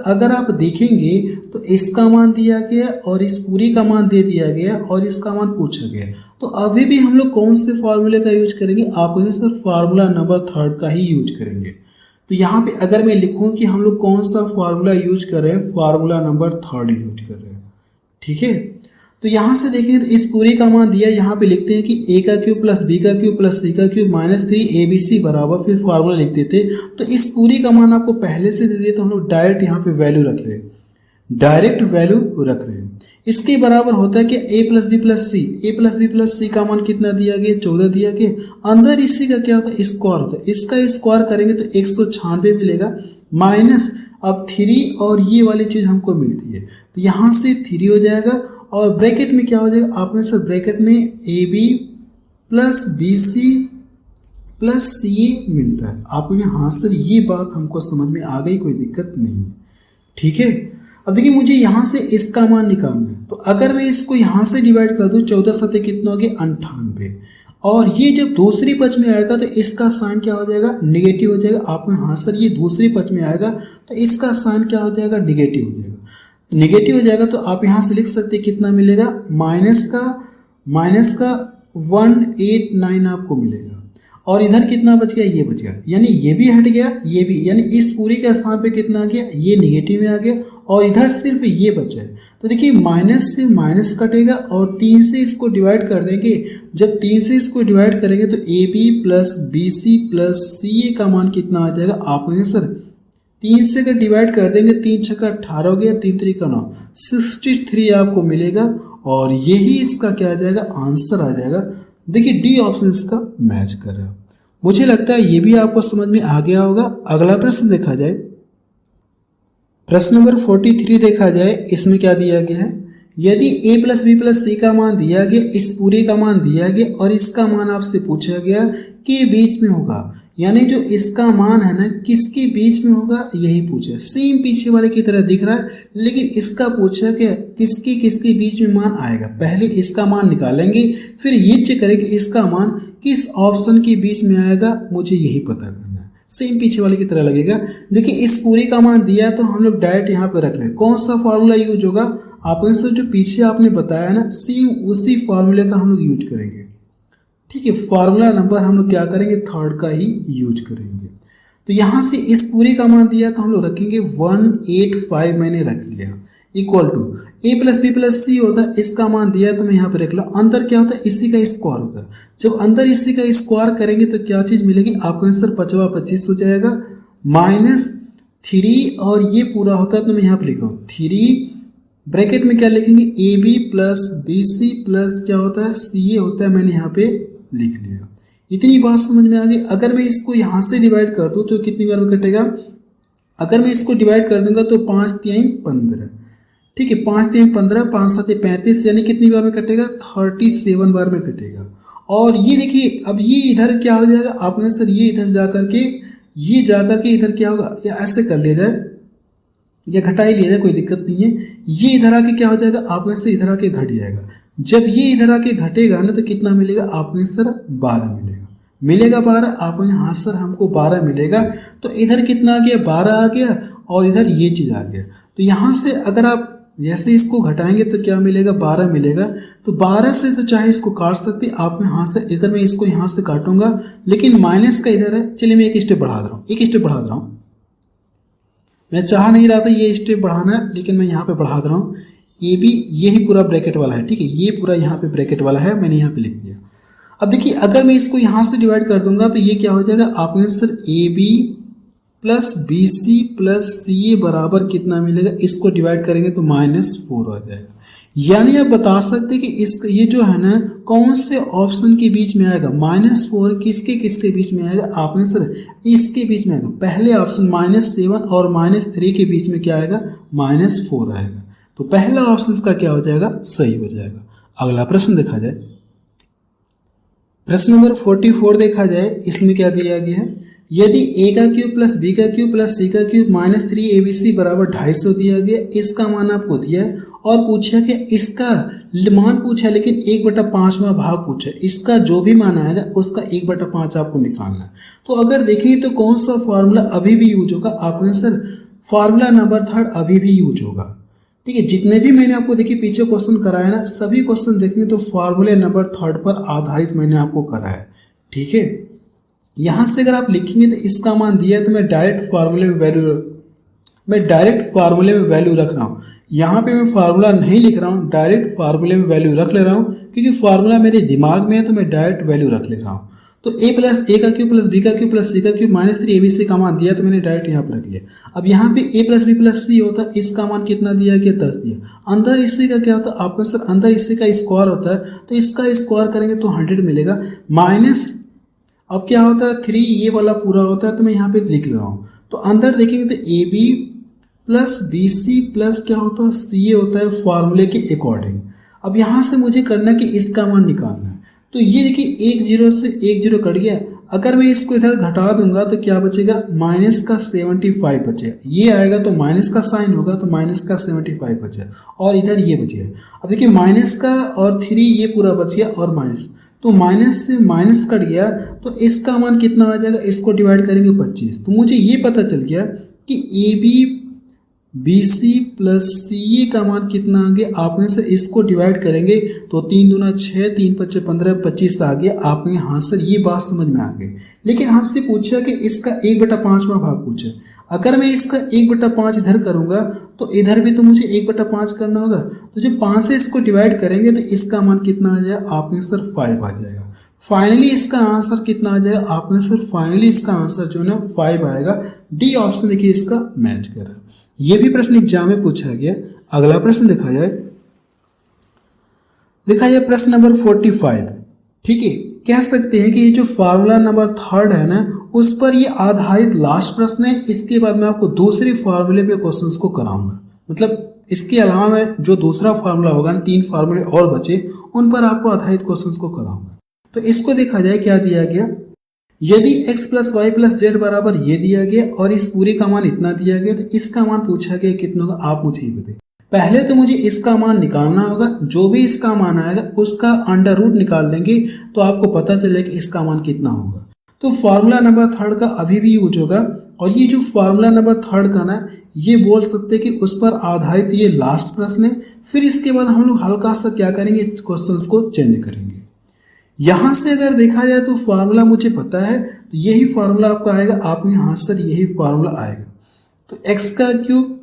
अगर आप देखेंगे तो इसका मान दिया गया और इस पूरी का मान दे दिया गया और इसका मान पूछा गया। तो अभी भी हम लोग कौन से फॉर्मूले का यूज करेंगे, आप सर फार्मूला नंबर 3 का ही यूज करेंगे। तो यहाँ पे अगर मैं लिखूं कि हम लोग कौन सा फार्मूला यूज कर रहे हैं, फार्मूला नंबर 3 यूज कर रहे हैं। ठीक है, तो यहाँ से देखेंगे तो इस पूरे का मान दिया, यहाँ पे लिखते हैं कि a का क्यूब प्लस b का क्यूब प्लस c का क्यूब -3 abc बराबर, फिर फार्मूला लिख देते। तो इस पूरी का मान आपको पहले से दे दिया, तो हम लोग डायरेक्ट यहाँ पे वैल्यू रख रहे हैं, डायरेक्ट वैल्यू रख रहे हैं। इसके बराबर होता है कि a plus b plus c, a plus b plus c का मान कितना दिया गया 14 दिया गया। अंदर इसी का क्या होता है स्क्वायर होता है, इसका स्क्वायर करेंगे तो 196 मिलेगा, माइनस अब 3 और ये वाली चीज हमको मिलती है। तो यहाँ से 3 हो जाएगा और ब्रैकेट में क्या हो जाएगा आपने सर, ब्रैकेट में a b plus b c plus c a मिलता है। आपको यहाँ सर ये बात हमको समझ में आ गई, कोई दिक्कत नहीं है। ठीक है, अब देखिए मुझे यहाँ से इसका मान निकालना है। तो अगर मैं इसको यहाँ से डिवाइड कर दूँ 14 7 कितना हो गया 98, और ये जब दूसरी पक्ष में आएगा तो इसका साइन क्या हो जाएगा निगेटिव हो जाएगा। आपको हाँ सर ये दूसरी पक्ष में आएगा तो इसका साइन क्या हो जाएगा निगेटिव हो जाएगा। निगेटिव हो जाएगा तो आप यहाँ से लिख सकते हैं कितना मिलेगा, माइनस का 189 आपको मिलेगा, और इधर कितना बच गया ये बच गया, यानी ये भी हट गया ये भी, यानी इस पूरी के स्थान पे कितना आ गया ये निगेटिव में आ गया, और इधर सिर्फ ये बचा है। तो देखिए माइनस से माइनस कटेगा और 3 से इसको डिवाइड कर देंगे। जब 3 से इसको डिवाइड करेंगे तो a b plus b c plus c a का मान कितना आ जाएगा आपको सर 3 से अगर डिवाइड कर देंगे 3 छक्का 18 हो गया, 3 3 का 9 63 आपको मिलेगा, और यही इसका क्या आ जाएगा आंसर आ जाएगा। देखिए डी ऑप्शन इसका मैच कर रहा है। मुझे लगता है ये भी आपको समझ में आ गया होगा। अगला प्रश्न देखा जाए, प्रश्न नंबर 43 देखा जाए। इसमें क्या दिया गया है, यदि a plus b plus c का मान दिया गया, इस पूरे का मान दिया गया और इसका मान आपसे पूछा गया कि बीच में होगा, यानी जो इसका मान है ना किसके बीच में होगा यही पूछा है। सेम पीछे वाले की तरह दिख रहा है, लेकिन इसका पूछा कि किसके किसके बीच में मान आएगा। पहले इसका मान निकालेंगे, फिर ये चेक करेंगे इसका मान किस ऑप्शन के बीच में आएगा, मुझे यही पता करना है। सेम पीछे वाले की तरह लगेगा। देखिए इस पूरे का मान दिया है तो हम लोग डायरेक्ट यहाँ पे रख लें। कौन सा फॉर्मूला यूज होगा, आपने से जो पीछे आपने बताया ना सेम उसी फॉर्मूले का हम लोग यूज करेंगे। ठीक है, फार्मूला नंबर हम लोग क्या करेंगे, थर्ड का ही यूज करेंगे। तो यहाँ से इस पूरे का मान दिया तो हम लोग रखेंगे 185 मैंने रख लिया, equal to a plus b plus c होता है, इसका मान दिया तो मैं यहाँ पे रख ला। अंदर क्या होता है, इसी का स्क्वायर होता है। जब अंदर इसी का स्क्वायर करेंगे तो क्या चीज मिलेगी, आपका आंसर 25 हो जाएगा, -3 और ये पूरा होता है तो मैं यहाँ पे लिख रहा हूँ 3 ब्रैकेट में क्या लिखेंगे, a b plus b c plus क्या होता है सी ए होता है, मैंने यहाँ पे लिख लिया। इतनी बात समझ में आ गई। अगर मैं इसको यहाँ से डिवाइड कर दूँ तो कितनी बार में कटेगा, अगर मैं इसको डिवाइड कर दूंगा तो 5 3 15, ठीक है 5 3 15, 5 7 35, यानी कितनी बार में कटेगा, 37 बार में कटेगा। और ये देखिए अब ये इधर क्या हो जाएगा, आपने सर ये इधर जा करके ये जा करके इधर क्या होगा, या ऐसे कर लिया जाए या घटा ही लिया जाए, कोई दिक्कत नहीं है। ये इधर आके क्या हो जाएगा, आपने से इधर आके घट जाएगा। जब ये इधर आके घटेगा ना तो कितना मिलेगा, आपको इस तरह 12 मिलेगा 12, आपको यहाँ सर हमको 12 मिलेगा। तो इधर कितना आ गया, 12 आ गया और इधर ये चीज़ आ गया। तो यहाँ से अगर आप जैसे इसको घटाएंगे तो क्या मिलेगा, 12 मिलेगा। तो 12 से तो चाहे इसको काट सकते आप यहाँ से, अगर मैं इसको यहाँ से काटूंगा लेकिन माइनस का इधर है, चलिए मैं एक स्टेप बढ़ा दे रहा हूँ, मैं चाह नहीं रहा था ये स्टेप बढ़ाना, लेकिन मैं यहाँ पे बढ़ा दे रहा हूँ। ए बी यही पूरा ब्रैकेट वाला है, ठीक है ये पूरा यहाँ पे ब्रैकेट वाला है, मैंने यहाँ पे लिख दिया। अब देखिए अगर मैं इसको यहाँ से डिवाइड कर दूंगा तो ये क्या हो जाएगा, आपके answer a b plus b c plus c a बराबर कितना मिलेगा, इसको डिवाइड करेंगे तो -4 हो जाएगा। यानी आप बता सकते कि इस ये जो है ना कौन से ऑप्शन के बीच में आएगा, -4 किसके किसके बीच में आएगा, आपने सर इसके बीच में आएगा। पहले ऑप्शन -7 और -3 के बीच में क्या आएगा, -4 आएगा। तो पहला ऑप्शन का क्या हो जाएगा, सही हो जाएगा। अगला प्रश्न देखा जाए, प्रश्न नंबर 44 देखा जाए। इसमें क्या दिया गया है, यदि a का क्यूब प्लस b का क्यूब प्लस c का क्यूब -3 abc बराबर 250 दिया गया, इसका मान आपको दिया है और पूछा कि इसका मान पूछा है लेकिन 1/5वां भाग पूछा है, इसका जो भी मान आएगा उसका 1/5 आपको निकालना है। तो अगर देखेंगे तो कौन सा फॉर्मूला अभी भी यूज होगा, आपके सर फॉर्मूला नंबर 3 अभी भी यूज होगा। ठीक है, जितने भी मैंने आपको देखिए पीछे क्वेश्चन कराया ना, सभी क्वेश्चन देखेंगे तो फॉर्मूले नंबर 3 पर आधारित मैंने आपको कराया है। ठीक है, यहाँ से अगर आप लिखेंगे तो इसका मान दिया है तो मैं डायरेक्ट फार्मूले में वैल्यू रख रहा हूँ। यहाँ पे मैं फार्मूला नहीं लिख रहा हूँ, डायरेक्ट फार्मूले में वैल्यू रख ले रहा हूँ, क्योंकि फार्मूला मेरे दिमाग में है तो मैं डायरेक्ट वैल्यू रख ले रहा हूँ। तो a का क्यूब प्लस b का क्यूब प्लस c का क्यूब -3 abc का मान दिया तो मैंने डायरेक्ट यहाँ पर रख लिया। अब यहाँ पे a plus b plus c होता है, इसका मान कितना दिया गया, 10 दिया। अंदर इसी का क्या होता है, आपका सर अंदर इसी का स्क्वायर होता है, तो इसका स्क्वायर करेंगे तो 100 मिलेगा। माइनस अब क्या होता है 3, ये वाला पूरा होता है तो मैं यहाँ पे लिख रहा हूँ। तो अंदर देखेंगे तो a b plus b c plus क्या होता है सी ए होता है फॉर्मूले के अकॉर्डिंग। अब यहाँ से मुझे करना है कि इसका मान निकालना है। तो ये देखिए 1 0 से 1 0 कट गया। अगर मैं इसको इधर घटा दूंगा तो क्या बचेगा, -75 बचेगा। ये आएगा तो माइनस का साइन होगा तो -75 बचेगा और इधर ये बचेगा। अब देखिए माइनस का और 3 ये पूरा बच गया और माइनस, तो माइनस से माइनस कट गया तो इसका मान कितना आ जाएगा, इसको डिवाइड करेंगे 25। तो मुझे ये पता चल गया कि a b b c plus c a का मान कितना आ गया। आप में से इसको डिवाइड करेंगे तो 3 दूना 6, 3 5 15, 25 आ गया। आप में हाँ सर ये बात समझ में आ गई। लेकिन हमसे पूछा कि इसका 1/5वां भाग पूछा। अगर मैं इसका 1/5 इधर करूंगा तो इधर भी तो मुझे 1/5 करना होगा। तो जब 5 से इसको डिवाइड करेंगे तो इसका मान कितना आ जाएगा, आप में सर 5 आ जाएगा। फाइनली इसका आंसर कितना आ जाएगा, आप में सर फाइनली इसका आंसर जो है ना 5 आएगा। डी ऑप्शन देखिए इसका मैच कर रहा है। ये भी प्रश्न एग्जाम में पूछा गया। अगला प्रश्न देखा जाए प्रश्न नंबर 45। ठीक है, कह सकते हैं कि ये जो फार्मूला नंबर 3 है ना उस पर ये आधारित लास्ट प्रश्न है। इसके बाद मैं आपको दूसरे फार्मूले पे क्वेश्चंस को कराऊंगा। मतलब इसके अलावा मैं जो दूसरा फार्मूला होगा ना, 3 फार्मूले और बचे, उन पर आपको आधारित क्वेश्चंस को कराऊंगा। तो इसको देखा जाए क्या दिया गया। यदि x plus y plus z बराबर ये दिया गया और इस पूरे का मान इतना दिया गया तो इसका मान पूछा गया कितना होगा, आप मुझे ये बताइए। पहले तो मुझे इसका मान निकालना होगा, जो भी इसका मान आएगा उसका अंडर रूट निकाल लेंगे तो आपको पता चलेगा कि इसका मान कितना होगा। तो फॉर्मूला नंबर थर्ड का अभी भी यूज होगा और ये जो फॉर्मूला नंबर थर्ड का ना, ये बोल सकते हैं कि उस पर आधारित ये लास्ट प्रश्न है। फिर इसके बाद हम लोग हल्का सा क्या करेंगे, क्वेश्चंस को चेंज करेंगे। यहां से अगर देखा जाए तो फॉर्मूला मुझे पता है, तो यही फॉर्मूला आपका आएगा, आप यहाँ से यही फॉर्मूला आएगा। तो x का क्यूब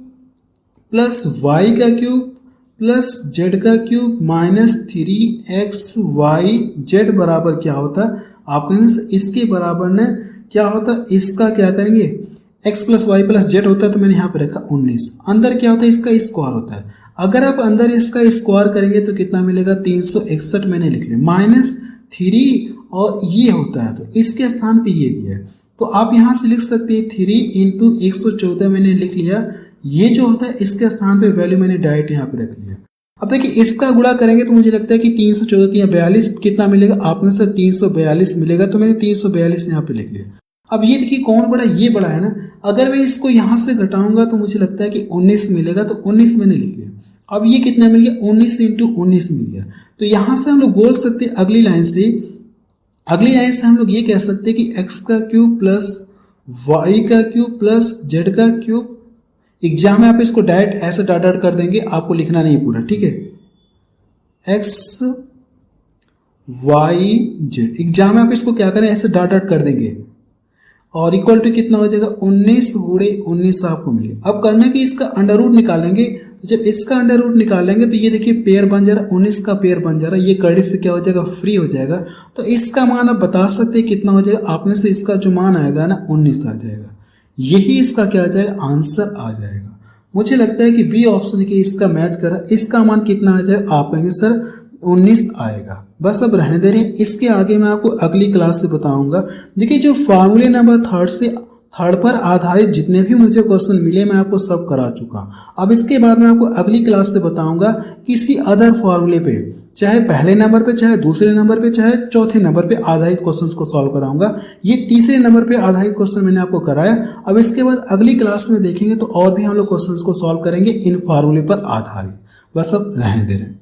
प्लस y का क्यूब प्लस z का क्यूब माइनस 3xyz बराबर क्या होता है, आप कहेंगे इसके बराबर ने क्या होता है, इसका क्या करेंगे, x plus y plus z होता है तो मैंने यहाँ पे रखा 19। अंदर क्या होता है, इसका स्क्वायर होता है। अगर आप अंदर इसका स्क्वायर करेंगे तो कितना मिलेगा, 361 मैंने लिख लिया, माइनस 3 और ये होता है तो इसके स्थान पे ये दिया है। तो आप यहाँ से लिख सकते हैं 3 इंटू 114 मैंने लिख लिया, ये जो होता है इसके स्थान पे वैल्यू मैंने डायरेक्ट यहाँ पे रख लिया। अब देखिए इसका गुणा करेंगे तो मुझे लगता है कि 314 42 कितना मिलेगा, आपने से 342 मिलेगा, तो मैंने 342 यहाँ पे लिख लिया। अब ये देखिए कौन बड़ा, ये बड़ा है ना, अगर मैं इसको यहाँ से घटाऊंगा तो मुझे लगता है कि 19 मिलेगा, तो 19 मैंने लिख लिया। अब ये कितना मिल गया, 19 इंटू 19 मिल गया। तो यहाँ से हम लोग बोल सकते हैं अगली लाइन से हम लोग ये कह सकते हैं कि x का क्यूब प्लस y का क्यूब प्लस z का क्यूब। एग्जाम में आप इसको डायरेक्ट ऐसे डॉट डॉट कर देंगे, आपको लिखना नहीं है पूरा, ठीक है, x y z। एग्जाम में आप इसको क्या करें, ऐसे डॉट डॉट कर देंगे और इक्वल टू कितना हो जाएगा, 19 गुणे 19 आपको मिले। अब करना कि इसका अंडर रूट निकालेंगे, तो जब इसका अंडर रूट निकालेंगे तो ये देखिए पेयर बन जा रहा है, 19 का पेयर बन जा रहा है, ये कड़ी से क्या हो जाएगा, फ्री हो जाएगा। तो इसका मान आप बता सकते हैं कितना हो जाएगा, आपने से इसका जो मान आएगा ना 19 आ जाएगा, यही इसका क्या आ जाएगा, आंसर आ जाएगा। मुझे लगता है कि बी ऑप्शन के इसका मैच कर रहा है। इसका मान कितना आ जाएगा, आप कहेंगे सर 19 आएगा। बस अब रहने दे रहे हैं, इसके आगे मैं आपको अगली क्लास से बताऊंगा। देखिए जो फार्मूले नंबर थर्ड पर आधारित जितने भी मुझे क्वेश्चन मिले मैं आपको सब करा चुका। अब इसके बाद मैं आपको अगली क्लास से बताऊंगा किसी अदर फार्मूले पे, चाहे पहले नंबर पे, चाहे दूसरे नंबर पे, चाहे चौथे नंबर पे आधारित क्वेश्चंस को सॉल्व कराऊंगा। ये तीसरे नंबर पे आधारित क्वेश्चन मैंने आपको कराया। अब इसके बाद अगली क्लास में देखेंगे तो और भी हम लोग क्वेश्चंस को सॉल्व करेंगे इन फार्मूले पर आधारित। बस अब रहने दे रहे हैं।